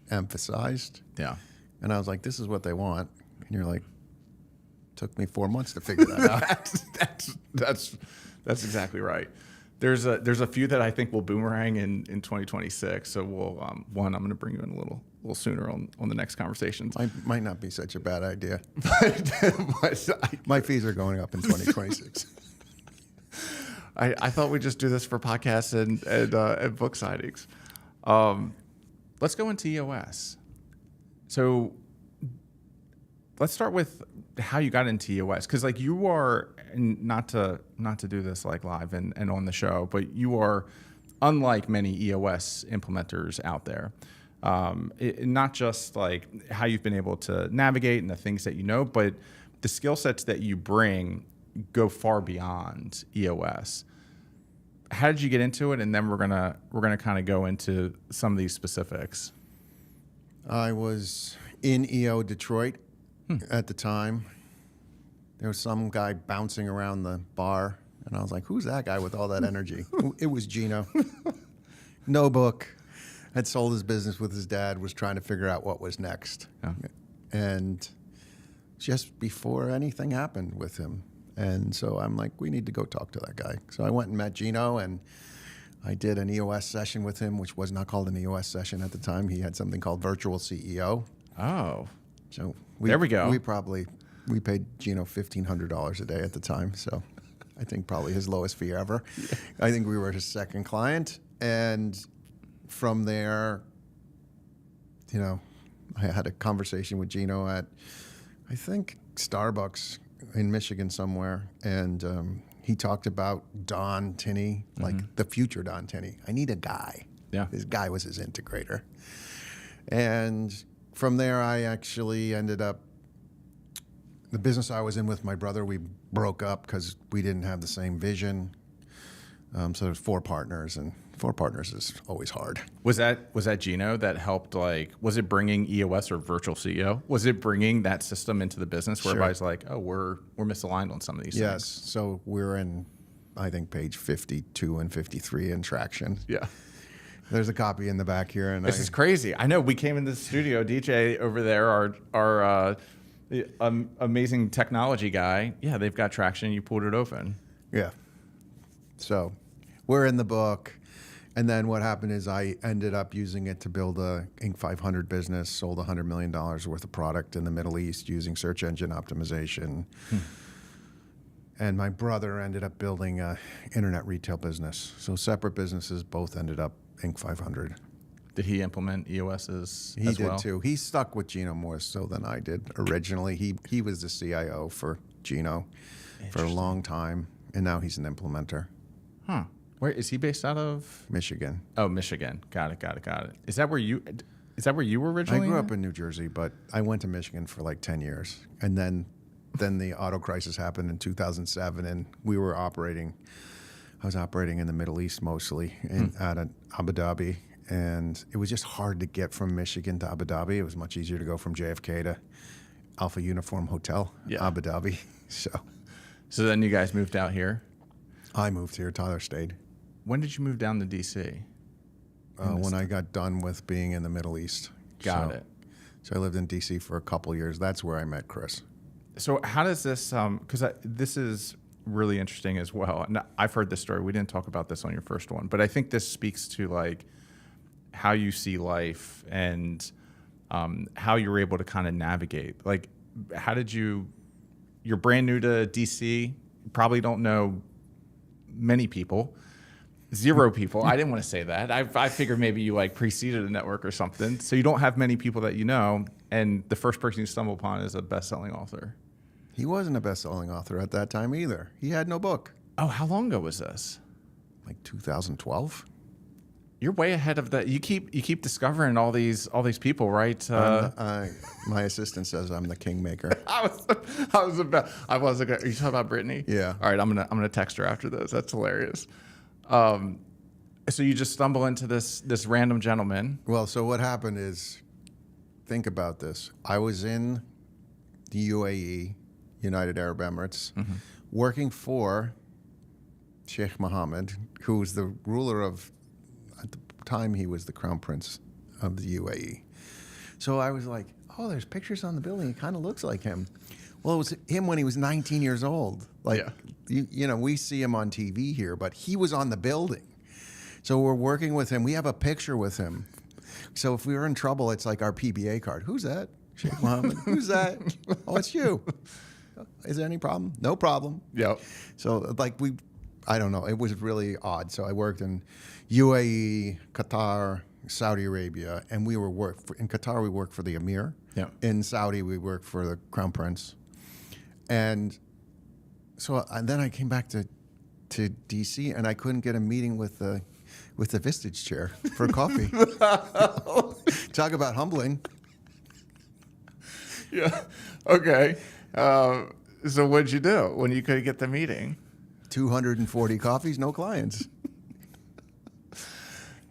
emphasized. Yeah. And I was like, this is what they want. And you're like, took me 4 months to figure that out. That's exactly right. There's a few that I think will boomerang in 2026. So we'll I'm going to bring you in a little sooner on the next conversations. Might not be such a bad idea. My fees are going up in 2026. I thought we'd just do this for podcasts and book signings. Let's go into EOS. So let's start with how you got into EOS, because like you are, not to do this like live and on the show, but you are unlike many EOS implementers out there. Not just like how you've been able to navigate and the things that you know, but the skill sets that you bring go far beyond EOS. How did you get into it? And then we're gonna kind of go into some of these specifics. I was in EO Detroit at the time. There was some guy bouncing around the bar, and I was like, "Who's that guy with all that energy?" It was Gino. No book. Had sold his business with his dad. Was trying to figure out what was next. Yeah. And just before anything happened with him. And so I'm like, we need to go talk to that guy. So I went and met Gino, and I did an EOS session with him, which was not called an EOS session at the time. He had something called Virtual CEO. Oh. So there we go. We paid Gino $1,500 a day at the time. So I think probably his lowest fee ever. Yeah. I think we were his second client. And from there, you know, I had a conversation with Gino at, I think, Starbucks in Michigan somewhere, and he talked about Don Tinney, like the future Don Tinney. I need a guy. Yeah. This guy was his integrator. And from there, I actually ended up, the business I was in with my brother, we broke up because we didn't have the same vision. So there's 4 partners, and 4 partners is always hard. Was that Gino that helped? Like, was it bringing EOS or Virtual CEO? Was it bringing that system into the business where everybody's like, oh, we're misaligned on some of these things? Yes. So we're in, I think, page 52 and 53 in Traction. Yeah. There's a copy in the back here, and this is crazy. I know. We came into the studio. DJ over there, our amazing technology guy. Yeah, they've got Traction. You pulled it open. Yeah. So we're in the book. And then what happened is I ended up using it to build a Inc. 500 business, sold $100 million worth of product in the Middle East using search engine optimization. And my brother ended up building an internet retail business. So separate businesses, both ended up Inc. 500. Did he implement EOS as well? He did too. He stuck with Gino more so than I did originally. He was the CIO for Gino for a long time, and now he's an implementer. Huh. Where is he based out of? Michigan. Oh, Michigan. Got it. Is that where you were originally? I grew up in New Jersey, but I went to Michigan for like 10 years. And then the auto crisis happened in 2007, and I was operating in the Middle East mostly, out of Abu Dhabi. And it was just hard to get from Michigan to Abu Dhabi. It was much easier to go from JFK to Alpha Uniform Hotel, Abu Dhabi. So then you guys moved out here? I moved here. Tyler stayed. When did you move down to D.C.? When I got done with being in the Middle East. Got it. So I lived in D.C. for a couple years. That's where I met Chris. So how does this, because this is really interesting as well. And I've heard this story. We didn't talk about this on your first one, but I think this speaks to like how you see life and how you're able to kind of navigate. Like, how did you're brand new to D.C., probably don't know many people. 0 people. I didn't want to say that. I figured maybe you like preceded a network or something. So you don't have many people that you know, and the first person you stumble upon is a best-selling author. He wasn't a best-selling author at that time either. He had no book. Oh, how long ago was this? Like 2012. You're way ahead of that. You keep discovering all these people, right? My assistant says I'm the kingmaker. I was about. Are you talking about Brittany? Yeah. All right, I'm gonna text her after this. That's hilarious. So you just stumble into this random gentleman. Well, so what happened is, think about this. I was in the UAE, United Arab Emirates, working for Sheikh Mohammed, who was the ruler of, at the time he was the crown prince of the UAE. So I was like, oh, there's pictures on the building. It kind of looks like him. Well, it was him when he was 19 years old. Like, you know, we see him on TV here, but he was on the building. So we're working with him. We have a picture with him. So if we were in trouble, it's like our PBA card. Who's that? Sheikh Mohammed. Who's that? Oh, it's you. Is there any problem? No problem. Yep. So like I don't know. It was really odd. So I worked in UAE, Qatar, Saudi Arabia, and we were in Qatar. We worked for the Emir. Yeah. In Saudi, we worked for the Crown Prince. And so then I came back to DC, and I couldn't get a meeting with the Vistage chair for coffee. Talk about humbling. Yeah. Okay. So what'd you do when you couldn't get the meeting? 240 coffees, no clients.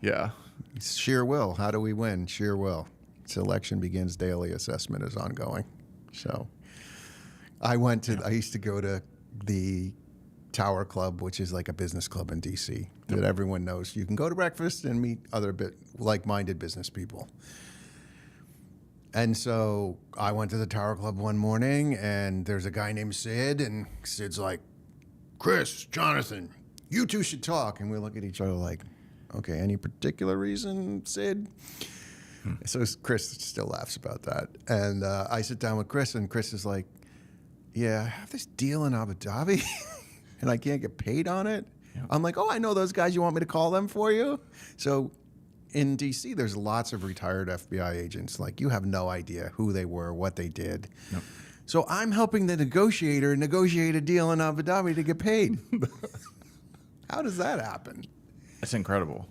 Yeah. It's sheer will. How do we win? Sheer will. Selection begins daily. Assessment is ongoing. So I used to go to the Tower Club, which is like a business club in DC that everyone knows. You can go to breakfast and meet other like-minded business people. And so I went to the Tower Club one morning, and there's a guy named Sid, and Sid's like, Chris, Jonathan, you two should talk. And we look at each other like, okay, any particular reason, Sid? So Chris still laughs about that. And I sit down with Chris, and Chris is like, yeah, I have this deal in Abu Dhabi, and I can't get paid on it. Yep. I'm like, oh, I know those guys. You want me to call them for you? So in D.C., there's lots of retired FBI agents. Like, you have no idea who they were, what they did. Nope. So I'm helping the negotiator negotiate a deal in Abu Dhabi to get paid. How does that happen? That's incredible.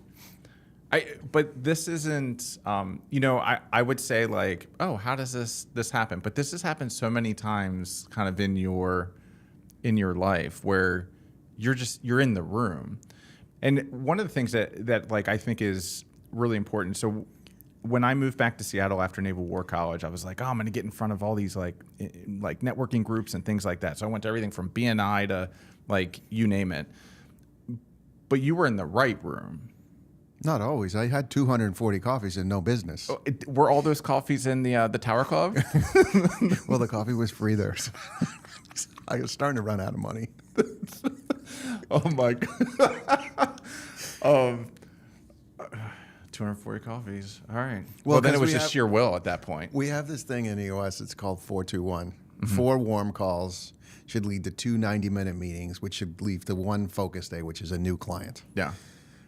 But this isn't, I would say like, oh, how does this happen? But this has happened so many times kind of in your life where you're in the room. And one of the things that like I think is really important. So when I moved back to Seattle after Naval War College, I was like, oh, I'm going to get in front of all these like networking groups and things like that. So I went to everything from BNI to like you name it. But you were in the right room. Not always. I had 240 coffees and no business. Were all those coffees in the Tower Club? Well, the coffee was free there. So I was starting to run out of money. Oh my God. 240 coffees. All right. Well, then it was just sheer will at that point. We have this thing in EOS. It's called 421. Mm-hmm. 4 warm calls should lead to 2 90-minute meetings, which should lead to 1 focus day, which is a new client. Yeah.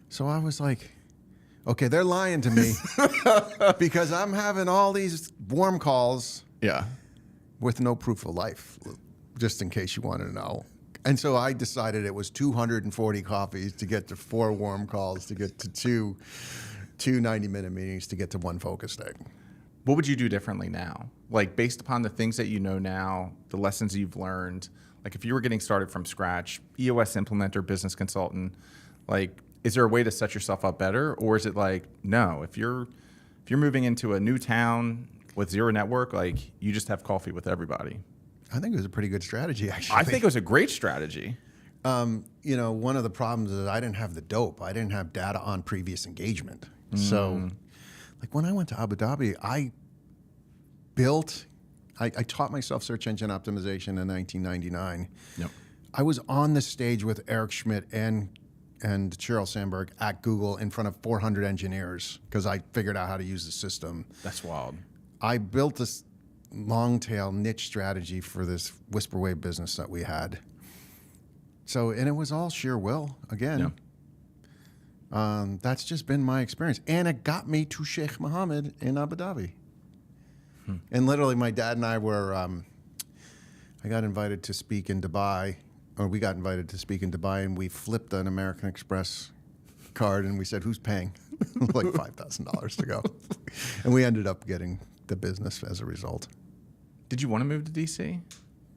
So I was like, okay, they're lying to me because I'm having all these warm calls with no proof of life, just in case you wanted to know. And so I decided it was 240 coffees to get to 4 warm calls to get to 2 90-minute meetings to get to 1 focus day. What would you do differently now? Like based upon the things that you know now, the lessons you've learned, like if you were getting started from scratch, EOS Implementer, business consultant, like is there a way to set yourself up better? Or is it like, no, if you're moving into a new town with zero network, like you just have coffee with everybody? I think it was a pretty good strategy, actually. I think it was a great strategy. One of the problems is I didn't have the dope. I didn't have data on previous engagement. So like when I went to Abu Dhabi, I taught myself search engine optimization in 1999. Yep. I was on the stage with Eric Schmidt and Sheryl Sandberg at Google in front of 400 engineers because I figured out how to use the system. That's wild. I built this long tail niche strategy for this Whisperwave business that we had. And it was all sheer will again. Yeah. That's just been my experience. And it got me to Sheikh Mohammed in Abu Dhabi. And literally my dad and I were, I got invited to speak in Dubai, or we got invited to speak in Dubai, and we flipped an American Express card and we said, who's paying? Like $5,000 to go. And we ended up getting the business as a result. Did you want to move to DC?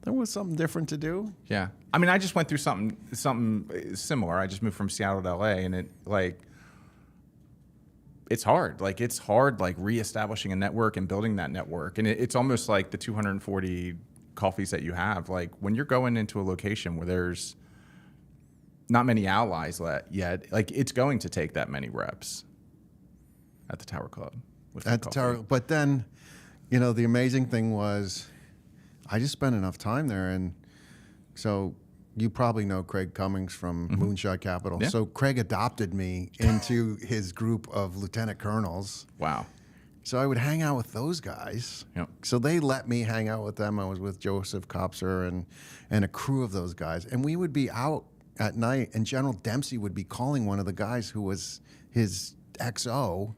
There was something different to do. Yeah. I mean, I just went through something similar. I just moved from Seattle to LA, and it's hard. Like, it's hard, like, reestablishing a network and building that network. And it's almost like the 240 coffees that you have. Like, when you're going into a location where there's not many allies yet, like, it's going to take that many reps at the Tower Club. At the Tower, but then, the amazing thing was I just spent enough time there. And so you probably know Craig Cummings from Moonshot Capital. Yeah. So Craig adopted me into his group of lieutenant colonels. Wow. So I would hang out with those guys. Yep. So they let me hang out with them. I was with Joseph Kopser and a crew of those guys. And we would be out at night, and General Dempsey would be calling one of the guys who was his XO.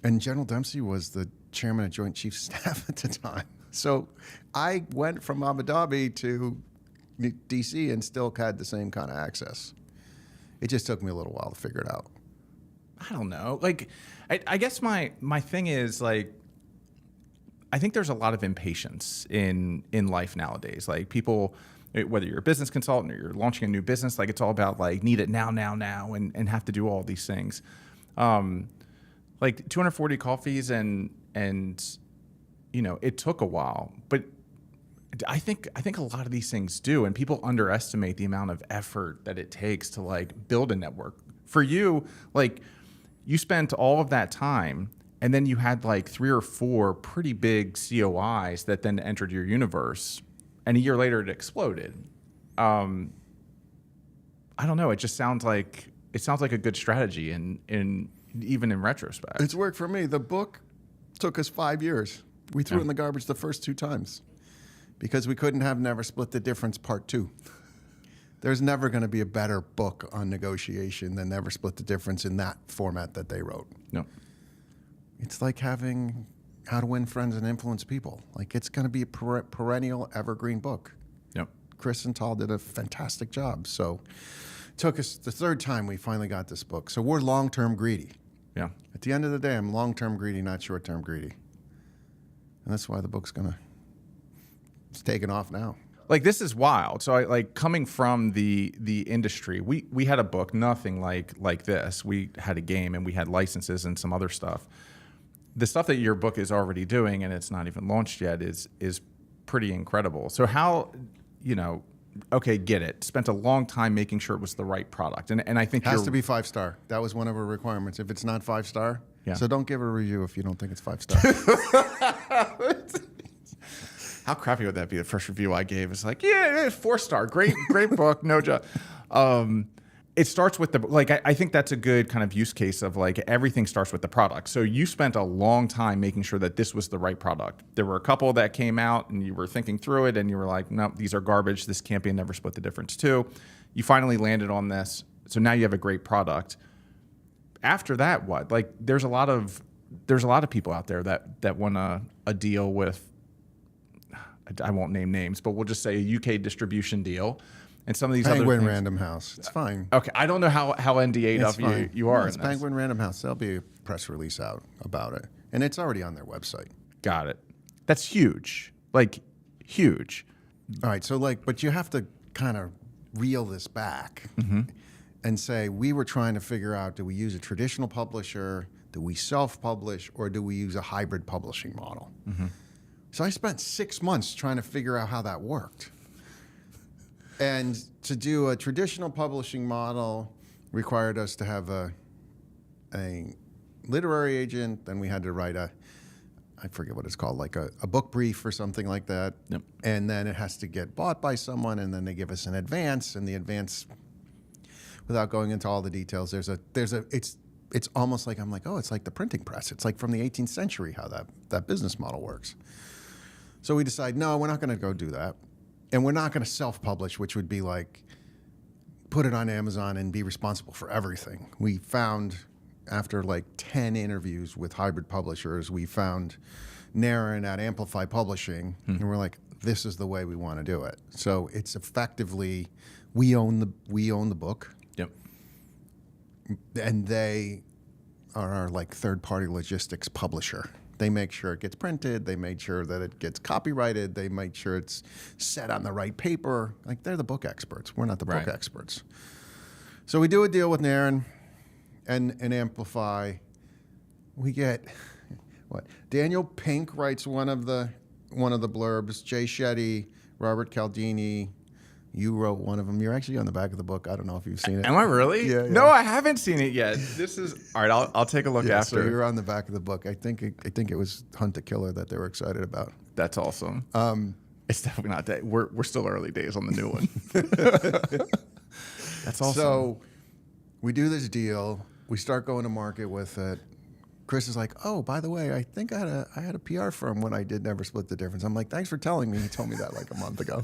And General Dempsey was the chairman of Joint Chiefs of Staff at the time. So I went from Abu Dhabi to DC and still had the same kind of access. It just took me a little while to figure it out. I don't know. Like, I guess my thing is, like, I think there's a lot of impatience in life nowadays. Like people, whether you're a business consultant or you're launching a new business, like it's all about like need it now, and have to do all these things. Like 240 coffees and it took a while, but I think a lot of these things do, and people underestimate the amount of effort that it takes to like build a network. For you, like you spent all of that time. And then you had like 3 or 4 pretty big COIs that then entered your universe, and a year later it exploded. I don't know. It just sounds like a good strategy, and even in retrospect, it's worked for me. The book took us 5 years. We threw it in the garbage the first 2 times because we couldn't have Never Split the Difference Part 2. There's never going to be a better book on negotiation than Never Split the Difference in that format that they wrote. No. It's like having How to Win Friends and Influence People. Like, it's going to be a perennial, evergreen book. Yep. Chris and Tal did a fantastic job. So it took us the 3rd time we finally got this book. So we're long-term greedy. Yeah. At the end of the day, I'm long-term greedy, not short-term greedy. And that's why the book's it's taking off now. Like, this is wild. So coming from the industry, we had a book, nothing like this. We had a game and we had licenses and some other stuff. The stuff that your book is already doing, and it's not even launched yet, is pretty incredible. So how, okay, get it. Spent a long time making sure it was the right product. And I think it has to be 5-star. That was one of our requirements. If it's not 5-star, so don't give it a review if you don't think it's 5-star. How crappy would that be? The first review I gave is like, yeah, 4-star, great book, no job. It starts with I think that's a good kind of use case of like everything starts with the product. So you spent a long time making sure that this was the right product. There were a couple that came out and you were thinking through it and you were like, no, these are garbage. This can't be a Never Split the Difference too. You finally landed on this. So now you have a great product. After that, what? Like there's a lot of people out there that want a deal with, I won't name names, but we'll just say a UK distribution deal. And some of these Penguin other things. Random House. It's fine. Okay, I don't know how NDA'd up you are. It's in this. Penguin Random House. There'll be a press release out about it. And it's already on their website. Got it. That's huge. Like, huge. All right, so but you have to kind of reel this back and say, we were trying to figure out, do we use a traditional publisher, do we self-publish, or do we use a hybrid publishing model? So I spent 6 months trying to figure out how that worked. And to do a traditional publishing model required us to have a literary agent. Then we had to write I forget what it's called, like a book brief or something like that. Yep. And then it has to get bought by someone, and then they give us an advance. And the advance, without going into all the details, it's almost like I'm like, oh, it's like the printing press. It's like from the 18th century how that business model works. So we decide, no, we're not going to go do that. And we're not going to self-publish, which would be like put it on Amazon and be responsible for everything. We found, after like 10 interviews with hybrid publishers, we found Naren at Amplify Publishing, and we're like, this is the way we want to do it. So it's effectively, we own the book. Yep. And they are our like third-party logistics publisher. They make sure it gets printed. They make sure that it gets copyrighted. They make sure it's set on the right paper. Like, they're the book experts. We're not the book experts. So we do a deal with Naren and Amplify. We get Daniel Pink writes one of the blurbs. Jay Shetty, Robert Caldini. You wrote one of them. You're actually on the back of the book. I don't know if you've seen it. Am I really? Yeah. No, I haven't seen it yet. This is all right. I'll take a look after. So you're on the back of the book. I think it was Hunt the Killer that they were excited about. That's awesome. It's definitely not that. We're still early days on the new one. That's awesome. So we do this deal. We start going to market with it. Chris is like, oh, by the way, I think I had a PR firm when I did Never Split the Difference. I'm like, thanks for telling me. He told me that like a month ago.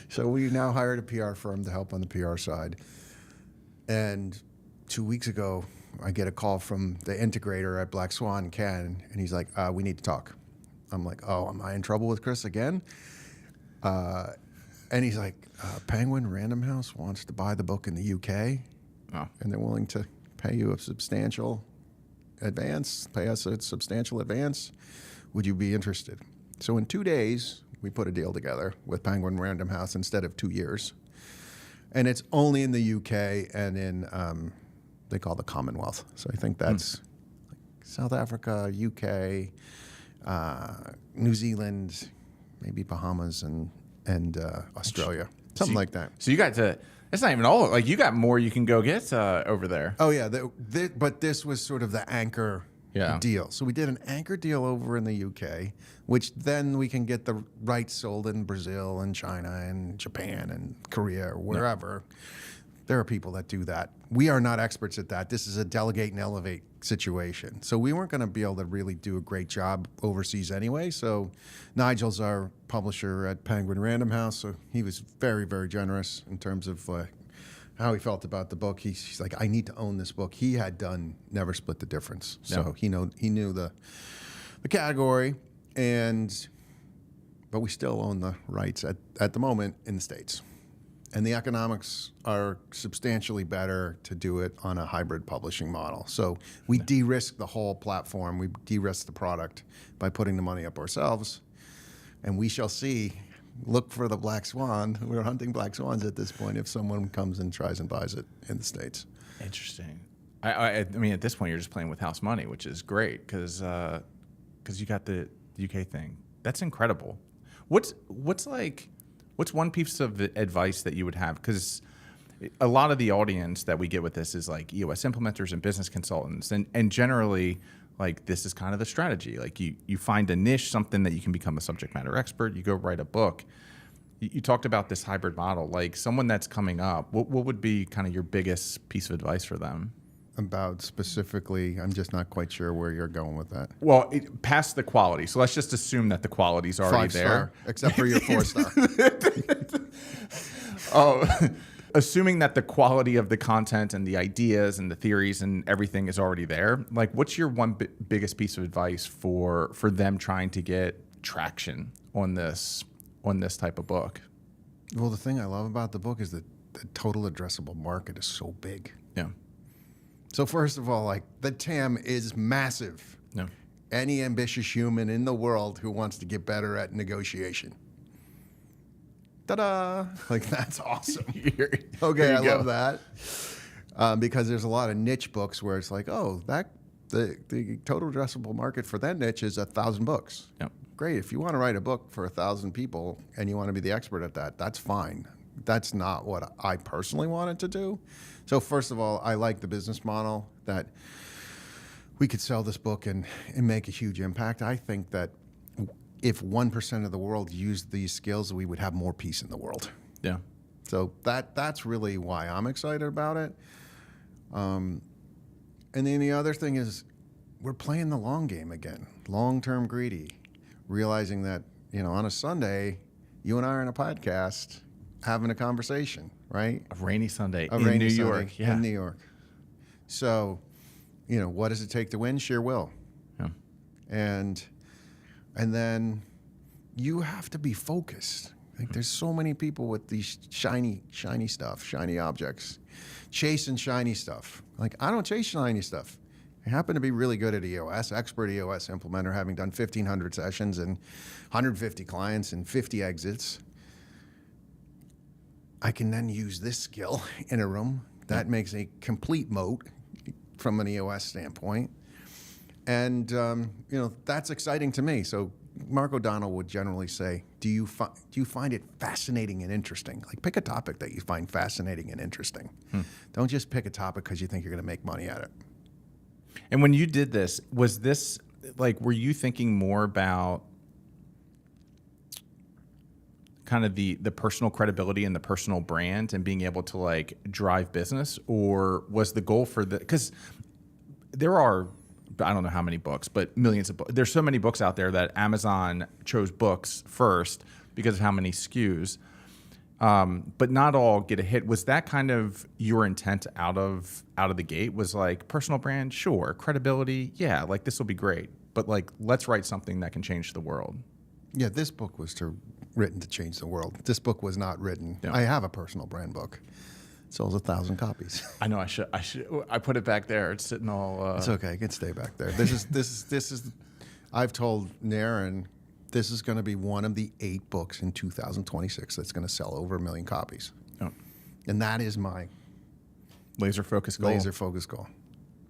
So we now hired a PR firm to help on the PR side. And 2 weeks ago, I get a call from the integrator at Black Swan, Ken, and he's like, we need to talk. I'm like, oh, am I in trouble with Chris again? And he's like, Penguin Random House wants to buy the book in the UK, and they're willing to pay you a substantial advance, pay us a substantial advance. Would you be interested? So in 2 days, we put a deal together with Penguin Random House instead of 2 years. And it's only in the UK and in, they call the Commonwealth. So I think that's South Africa, UK, New Zealand, maybe Bahamas and Australia. Something like that. So you got to, it's not even all, like you got more you can go get over there. Oh, yeah. But this was sort of the anchor deal. So we did an anchor deal over in the UK, which then we can get the rights sold in Brazil and China and Japan and Korea or wherever. Yeah. There are people that do that. We are not experts at that. This is a delegate and elevate situation. So we weren't going to be able to really do a great job overseas anyway. So Nigel's our publisher at Penguin Random House. So he was very, very generous in terms of how he felt about the book. He's like, I need to own this book. He had done Never Split the Difference. So he knew the category, but we still own the rights at the moment in the States. And the economics are substantially better to do it on a hybrid publishing model. So we de-risk the whole platform. We de-risk the product by putting the money up ourselves. And we shall see. Look for the black swan. We're hunting black swans at this point if someone comes and tries and buys it in the States. Interesting. I mean, at this point, you're just playing with house money, which is great because you got the UK thing. That's incredible. What's one piece of advice that you would have? Because a lot of the audience that we get with this is like EOS implementers and business consultants, and generally, like this is kind of the strategy. Like you find a niche, something that you can become a subject matter expert. You go write a book. You talked about this hybrid model. Like someone that's coming up, what would be kind of your biggest piece of advice for them? About specifically, I'm just not quite sure where you're going with that. Well, past the quality. So let's just assume that the quality's already 5-star, except for your 4-star. Oh, assuming that the quality of the content and the ideas and the theories and everything is already there. Like, what's your one biggest piece of advice for them trying to get traction on this type of book? Well, the thing I love about the book is that the total addressable market is so big. Yeah. So first of all, like the TAM is massive. No. Any ambitious human in the world who wants to get better at negotiation. Ta-da! Like that's awesome. Okay, I love that. Because there's a lot of niche books where it's like, oh, the total addressable market for that niche is 1,000 books. Yep. Great. If you want to write a book for 1,000 people and you want to be the expert at that, that's fine. That's not what I personally wanted to do. So first of all, I like the business model that we could sell this book and make a huge impact. I think that if 1% of the world used these skills, we would have more peace in the world. Yeah. So that's really why I'm excited about it. And then the other thing is we're playing the long game again, long-term greedy, realizing that, on a Sunday, you and I are in a podcast having a conversation, right? A rainy Sunday in New York. Yeah. In New York. So, what does it take to win? Sheer will. Yeah. And then you have to be focused. Like there's so many people with these shiny stuff, shiny objects, chasing shiny stuff. Like I don't chase shiny stuff. I happen to be really good at EOS, Expert EOS Implementer, having done 1,500 sessions and 150 clients and 50 exits. I can then use this skill in a room. That makes a complete moat from an EOS standpoint. And, that's exciting to me. So Mark O'Donnell would generally say, do you find it fascinating and interesting? Like pick a topic that you find fascinating and interesting. Don't just pick a topic because you think you're going to make money at it. And when you did this, was this like, were you thinking more about kind of the personal credibility and the personal brand and being able to like drive business, or was the goal for because there are, I don't know how many books, but millions of books. There's so many books out there that Amazon chose books first because of how many SKUs, but not all get a hit. Was that kind of your intent out of the gate? Was like personal brand, sure, credibility, yeah, like this will be great, but like let's write something that can change the world. Yeah, this book was written to change the world. This book was not written. Yeah. I have a personal brand book. It sells 1,000 copies. I know. I put it back there. It's sitting all. It's okay. It can stay back there. This is. I've told Naren this is going to be one of the 8 books in 2026 that's going to sell over 1 million copies. Oh. And that is my laser focus goal.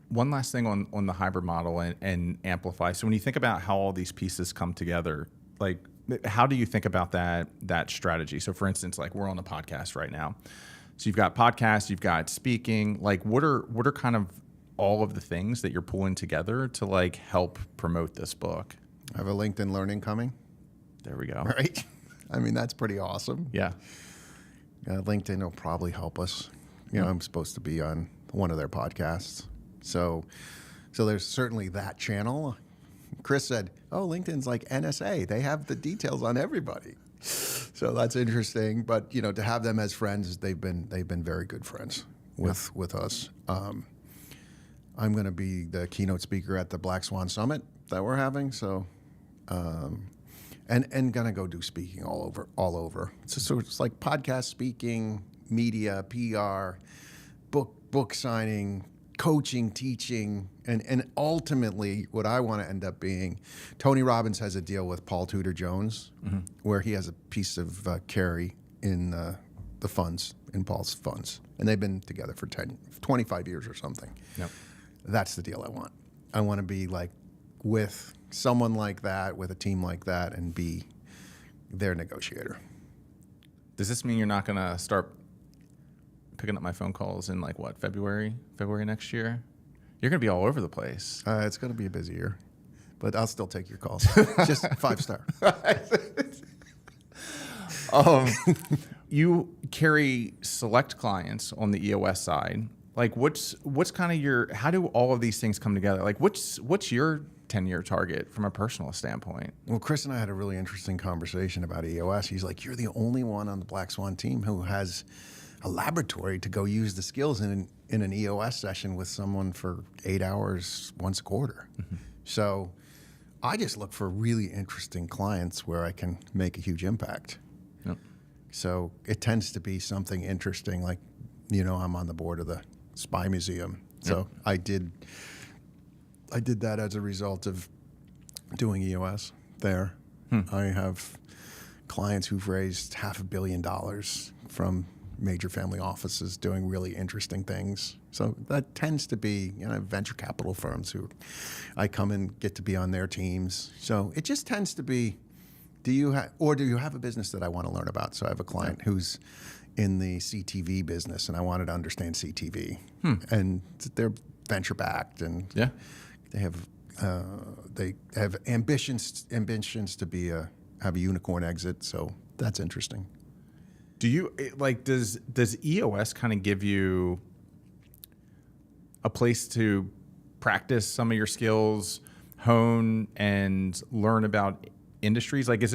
One last thing on the hybrid model and Amplify. So when you think about how all these pieces come together, like how do you think about that strategy? So for instance, like we're on a podcast right now. So you've got podcasts, you've got speaking. Like what are kind of all of the things that you're pulling together to like help promote this book? I have a LinkedIn Learning coming. There we go. Right? I mean, that's pretty awesome. Yeah. LinkedIn will probably help us. You know, I'm supposed to be on one of their podcasts. So there's certainly that channel. Chris said, oh, LinkedIn's like NSA. They have the details on everybody. So that's interesting. But, you know, to have them as friends, they've been very good friends with us. I'm going to be the keynote speaker at the Black Swan Summit that we're having. So, and going to go do speaking all over. So it's like podcast speaking, media, PR, book signing, coaching, teaching, and ultimately what I want to end up being, Tony Robbins has a deal with Paul Tudor Jones where he has a piece of carry in the funds, in Paul's funds. And they've been together for 25 years or something. Yep. That's the deal I want. I want to be like with someone like that, with a team like that, and be their negotiator. Does this mean you're not going to start picking up my phone calls in like what, February next year? You're going to be all over the place. It's going to be a busy year, but I'll still take your calls. Just 5-star. You carry select clients on the EOS side. Like what's kind of how do all of these things come together? Like what's your 10-year target from a personal standpoint? Well, Chris and I had a really interesting conversation about EOS. He's like, you're the only one on the Black Swan team who has a laboratory to go use the skills in an EOS session with someone for 8 hours once a quarter. Mm-hmm. So I just look for really interesting clients where I can make a huge impact. Yep. So it tends to be something interesting, like, you know, I'm on the board of the Spy Museum. So yep. I did that as a result of doing EOS there. I have clients who've raised $500 million from major family offices doing really interesting things. So that tends to be, you know, venture capital firms who I come and get to be on their teams. So it just tends to be, do you have a business that I want to learn about? So I have a client who's in the CTV business, and I wanted to understand CTV. And they're venture backed, and they have ambitions to have a unicorn exit. So that's interesting. Do you like? Does EOS kind of give you a place to practice some of your skills, hone and learn about industries? Like, is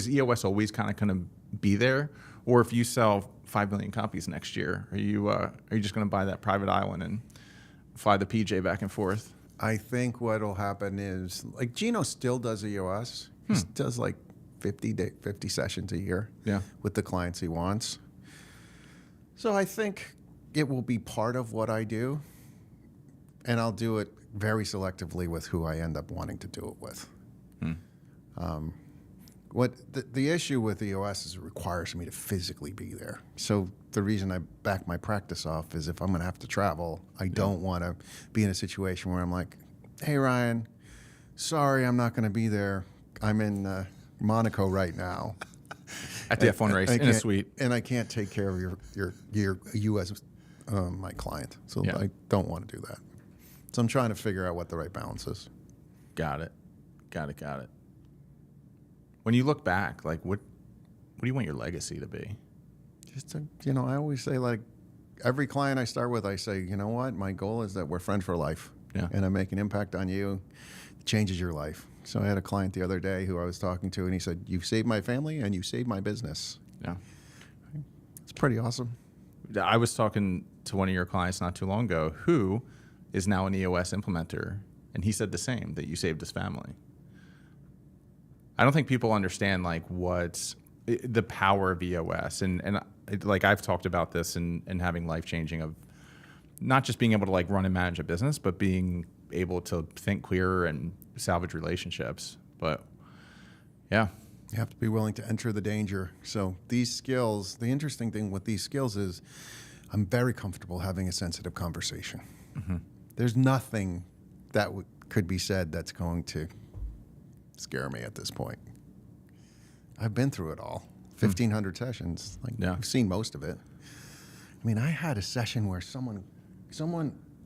EOS always kind of going to be there? Or if you sell 5 million copies next year, are you just going to buy that private island and fly the PJ back and forth? I think what'll happen is, like, Gino still does EOS. He does like 50 sessions a year with the clients he wants. So I think it will be part of what I do, and I'll do it very selectively with who I end up wanting to do it with. What the issue with EOS is it requires me to physically be there. So the reason I back my practice off is if I'm going to have to travel, I don't want to be in a situation where I'm like, hey, Ryan, sorry, I'm not going to be there. I'm in Monaco right now. At the F1 race in a suite. And I can't take care of your U.S. My client. So I don't want to do that. So I'm trying to figure out what the right balance is. Got it. When you look back, like what do you want your legacy to be? Just I always say, like, every client I start with, I say, you know what? My goal is that we're friends for life. Yeah. And I make an impact on you. It changes your life. So I had a client the other day who I was talking to, and he said, you saved my family and you saved my business. Yeah. It's pretty awesome. I was talking to one of your clients not too long ago who is now an EOS implementer, and he said the same, that you saved his family. I don't think people understand like what's the power of EOS, and like I've talked about this and having life changing of not just being able to like run and manage a business, but being able to think clearer and salvage relationships. But yeah. You have to be willing to enter the danger. So these skills, the interesting thing with these skills is I'm very comfortable having a sensitive conversation. Mm-hmm. There's nothing that could be said that's going to scare me at this point. I've been through it all. 1,500 sessions. I've seen most of it. I mean, I had a session where someone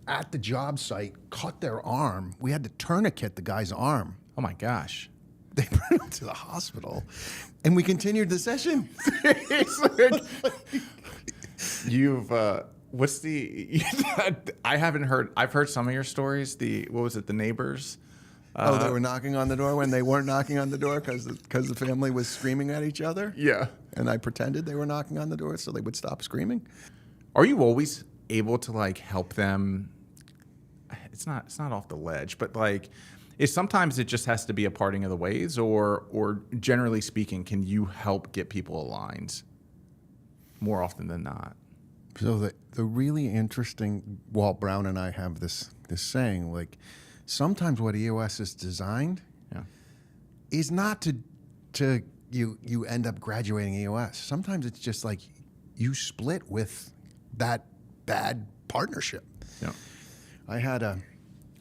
at the job site cut their arm. We had to tourniquet the guy's arm. Oh my gosh. They brought him to the hospital, and we continued the session. What's the? I haven't heard. I've heard some of your stories. What was it? The neighbors. They were knocking on the door when they weren't knocking on the door because the family was screaming at each other. Yeah, and I pretended they were knocking on the door so they would stop screaming. Are you always able to help them? It's not off the ledge, but sometimes it just has to be a parting of the ways, or generally speaking, can you help get people aligned more often than not? So the really interesting, Walt Brown and I have this saying, sometimes what EOS is designed is not to you end up graduating EOS. Sometimes it's just you split with that bad partnership. Yeah.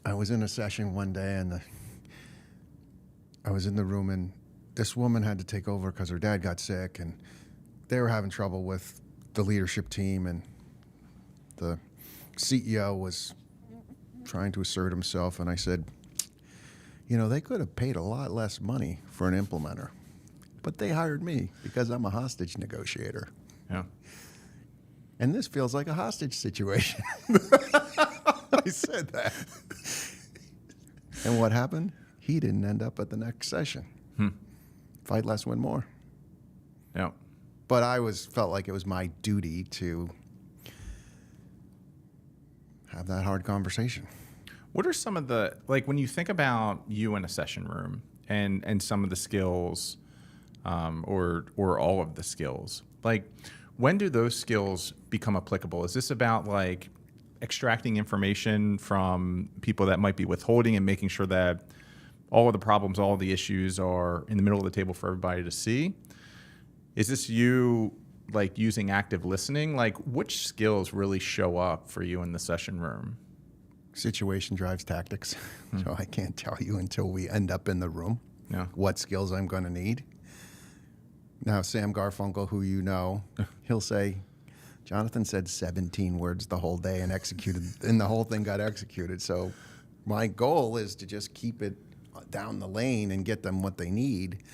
I was in a session one day, and I was in the room, and this woman had to take over because her dad got sick, and they were having trouble with the leadership team, and the CEO was trying to assert himself, and I said, they could have paid a lot less money for an implementer, but they hired me because I'm a hostage negotiator. Yeah. And this feels like a hostage situation. I said that. And what happened? He didn't end up at the next session. Fight less, win more. Yeah. But I felt like it was my duty to have that hard conversation. What are some of the, when you think about you in a session room and some of the skills, or all of the skills, when do those skills become applicable? Is this about extracting information from people that might be withholding and making sure that all of the problems, all of the issues are in the middle of the table for everybody to see? Is this you using active listening? Which skills really show up for you in the session room? Situation drives tactics. So I can't tell you until we end up in the room what skills I'm going to need. Now, Sam Garfunkel, who he'll say, Jonathan said 17 words the whole day and the whole thing got executed. So my goal is to just keep it down the lane and get them what they need,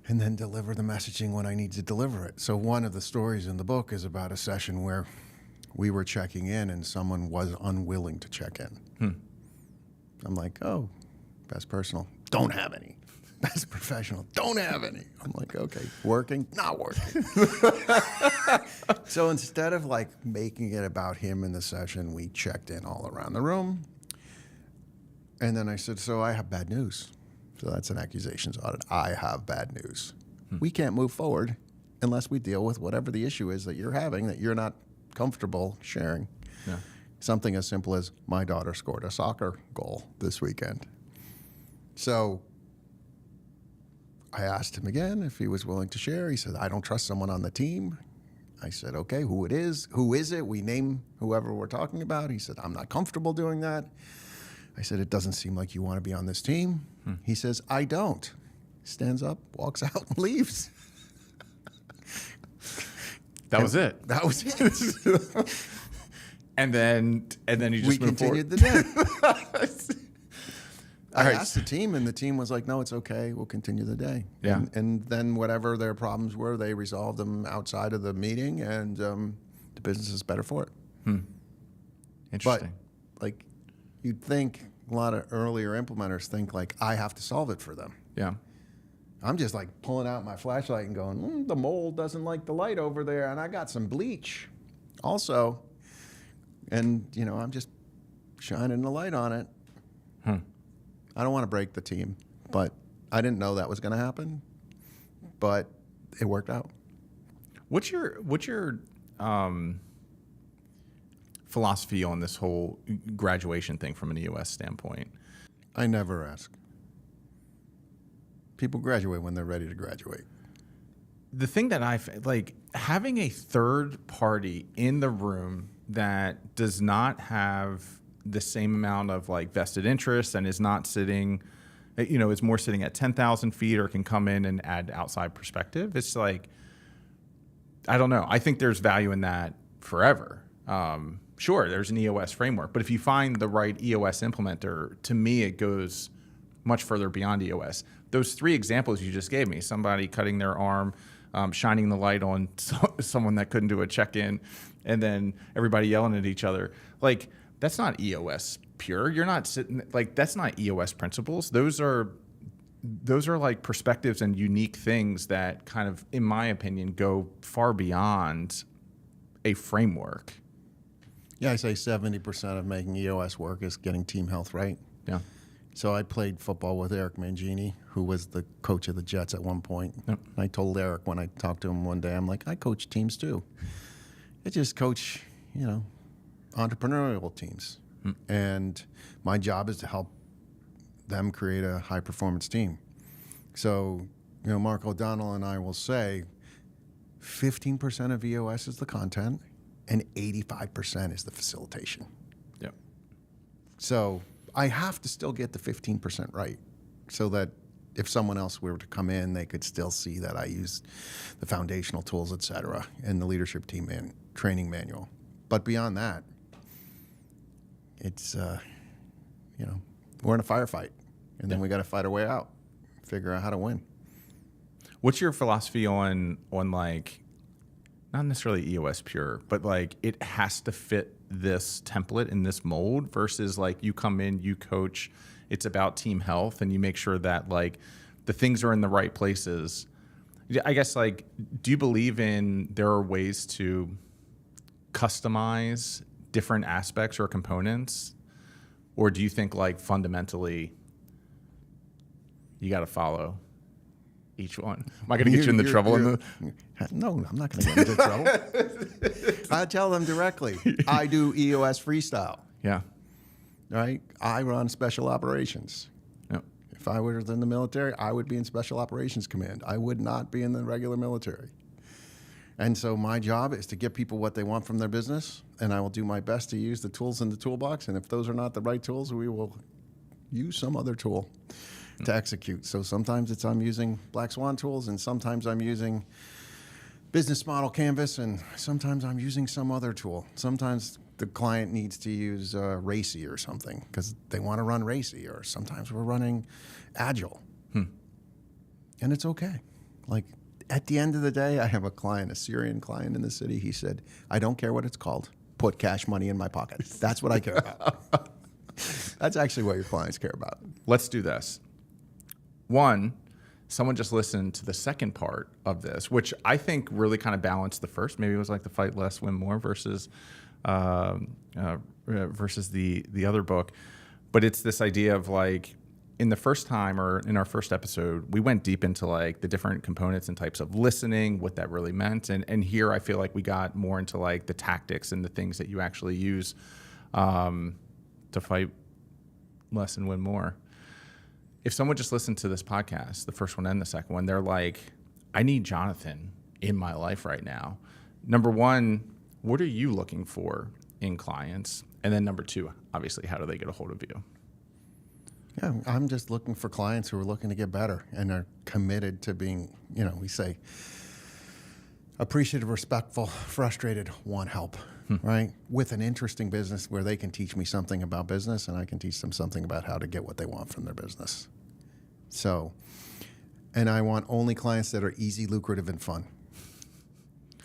and then deliver the messaging when I need to deliver it. So one of the stories in the book is about a session where we were checking in and someone was unwilling to check in. I'm like, oh, best personal, don't have any. Best professional, don't have any. I'm like, okay, working, not working. So instead of making it about him in the session, we checked in all around the room. And then I said, so I have bad news. So that's an accusations audit. I have bad news. We can't move forward unless we deal with whatever the issue is that you're having that you're not comfortable sharing. Yeah. Something as simple as my daughter scored a soccer goal this weekend. So I asked him again if he was willing to share. He said, I don't trust someone on the team. I said, okay, who it is? Who is it? We name whoever we're talking about. He said, I'm not comfortable doing that. I said, it doesn't seem like you want to be on this team. He says, I don't. Stands up, walks out, and leaves. That was it. That was it. And then you just moved forward. We continued the day. I asked the team, and the team was like, no, it's okay. We'll continue the day. Yeah. And then whatever their problems were, they resolved them outside of the meeting, and the business is better for it. Interesting. But, you'd think a lot of earlier implementers think, I have to solve it for them. Yeah. I'm just, pulling out my flashlight and going, the mold doesn't like the light over there, and I got some bleach also. And, I'm just shining the light on it. I don't want to break the team, but I didn't know that was going to happen, but it worked out. What's your philosophy on this whole graduation thing from an EOS standpoint? I never ask. People graduate when they're ready to graduate. The thing that like having a third party in the room that does not have the same amount of like vested interest and is not sitting, is more sitting at 10,000 feet or can come in and add outside perspective. It's like, I don't know. I think there's value in that forever. Sure, there's an EOS framework, but if you find the right EOS implementer, to me, it goes much further beyond EOS. Those 3 examples you just gave me, somebody cutting their arm, shining the light on someone that couldn't do a check-in, and then everybody yelling at each other. Like, that's not EOS pure. You're not sitting, like, that's not EOS principles. Those are like perspectives and unique things that kind of, in my opinion, go far beyond a framework. Yeah, I say 70% of making EOS work is getting team health right. Yeah. So I played football with Eric Mangini, who was the coach of the Jets at one point. Yep. And I told Eric when I talked to him one day, I'm like, I coach teams too. I just coach, entrepreneurial teams. And my job is to help them create a high-performance team. So, Mark O'Donnell and I will say 15% of EOS is the content and 85% is the facilitation. Yep. So I have to still get the 15% right so that if someone else were to come in, they could still see that I use the foundational tools, et cetera, and the leadership team and training manual. But beyond that, it's, we're in a firefight, and then we got to fight our way out, figure out how to win. What's your philosophy on like, not necessarily EOS pure, but like it has to fit this template in this mold versus like you come in, you coach, it's about team health, and you make sure that like the things are in the right places. I guess, like, do you believe in there are ways to customize different aspects or components? Or do you think like fundamentally you got to follow each one? Am I going to get you into trouble? No, I'm not going to get into trouble. I tell them directly, I do EOS freestyle. Yeah. Right? I run special operations. Yep. If I were in the military, I would be in Special Operations Command. I would not be in the regular military. And so my job is to get people what they want from their business, and I will do my best to use the tools in the toolbox. And if those are not the right tools, we will use some other tool to execute. So sometimes I'm using Black Swan tools, and sometimes I'm using business model canvas, and sometimes I'm using some other tool. Sometimes the client needs to use RACI or something because they want to run RACI, or sometimes we're running Agile. And it's okay. Like, at the end of the day, I have a client, a Syrian client in the city. He said, I don't care what it's called. Put cash money in my pocket. That's what I care about. That's actually what your clients care about. Let's do this. One, someone just listened to the second part of this, which I think really kind of balanced the first. Maybe it was like the fight less, win more versus the other book. But it's this idea of like, in the first time, or in our first episode, we went deep into like the different components and types of listening, what that really meant. And here I feel like we got more into like the tactics and the things that you actually use to fight less and win more. If someone just listened to this podcast, the first one and the second one, they're like, I need Jonathan in my life right now. Number one, what are you looking for in clients? And then number two, obviously, how do they get a hold of you? Yeah, I'm just looking for clients who are looking to get better and are committed to being, we say, appreciative, respectful, frustrated, want help, right? With an interesting business where they can teach me something about business and I can teach them something about how to get what they want from their business. So, and I want only clients that are easy, lucrative, and fun.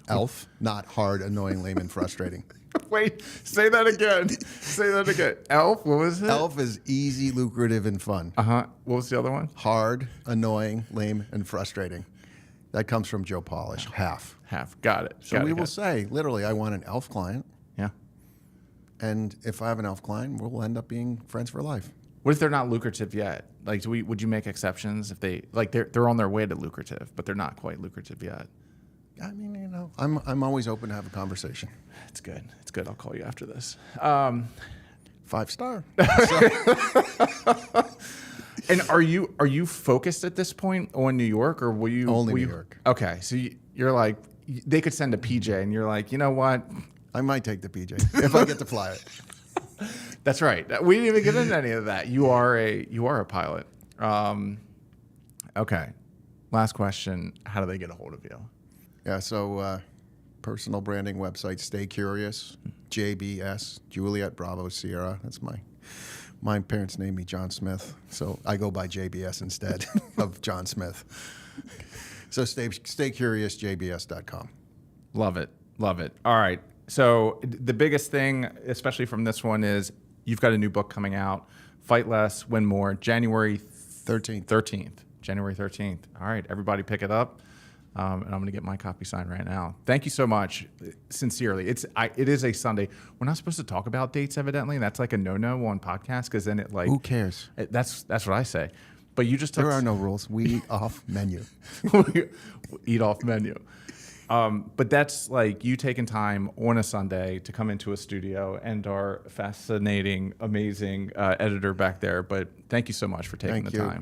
ELF, not hard, annoying, lame, and frustrating. Wait, say that again. Say that again. ELF, what was it? ELF is easy, lucrative, and fun. Uh-huh. What was the other one? Hard, annoying, lame, and frustrating. That comes from Joe Polish, half. Half, got it. So we will say, literally, I want an ELF client. Yeah. And if I have an ELF client, we'll end up being friends for life. What if they're not lucrative yet? Like, would you make exceptions if they're on their way to lucrative, but they're not quite lucrative yet? I mean, you know, I'm always open to have a conversation. It's good. It's good. I'll call you after this. 5-star. And are you focused at this point on New York, or will you Only will New you- York. Okay, so you're like, they could send a PJ, and you're like, you know what? I might take the PJ if I get to fly it. That's right. We didn't even get into any of that. You are a pilot. Okay. Last question. How do they get a hold of you? Yeah, so personal branding website, Stay Curious, JBS, Juliet Bravo Sierra. That's my parents named me John Smith, so I go by JBS instead of John Smith. So stay curious, JBS.com. Love it. Love it. All right. So the biggest thing, especially from this one, is you've got a new book coming out, Fight Less, Win More, January 13th. January 13th. All right. Everybody pick it up. And I'm going to get my copy signed right now. Thank you so much. Sincerely. It is a Sunday. We're not supposed to talk about dates, evidently. That's like a no-no on podcast, because then it like... Who cares? That's what I say. But you just took... There are no rules. We eat off menu. We eat off menu. But that's like you taking time on a Sunday to come into a studio, and our fascinating, amazing editor back there. But thank you so much for taking Thank the you. time.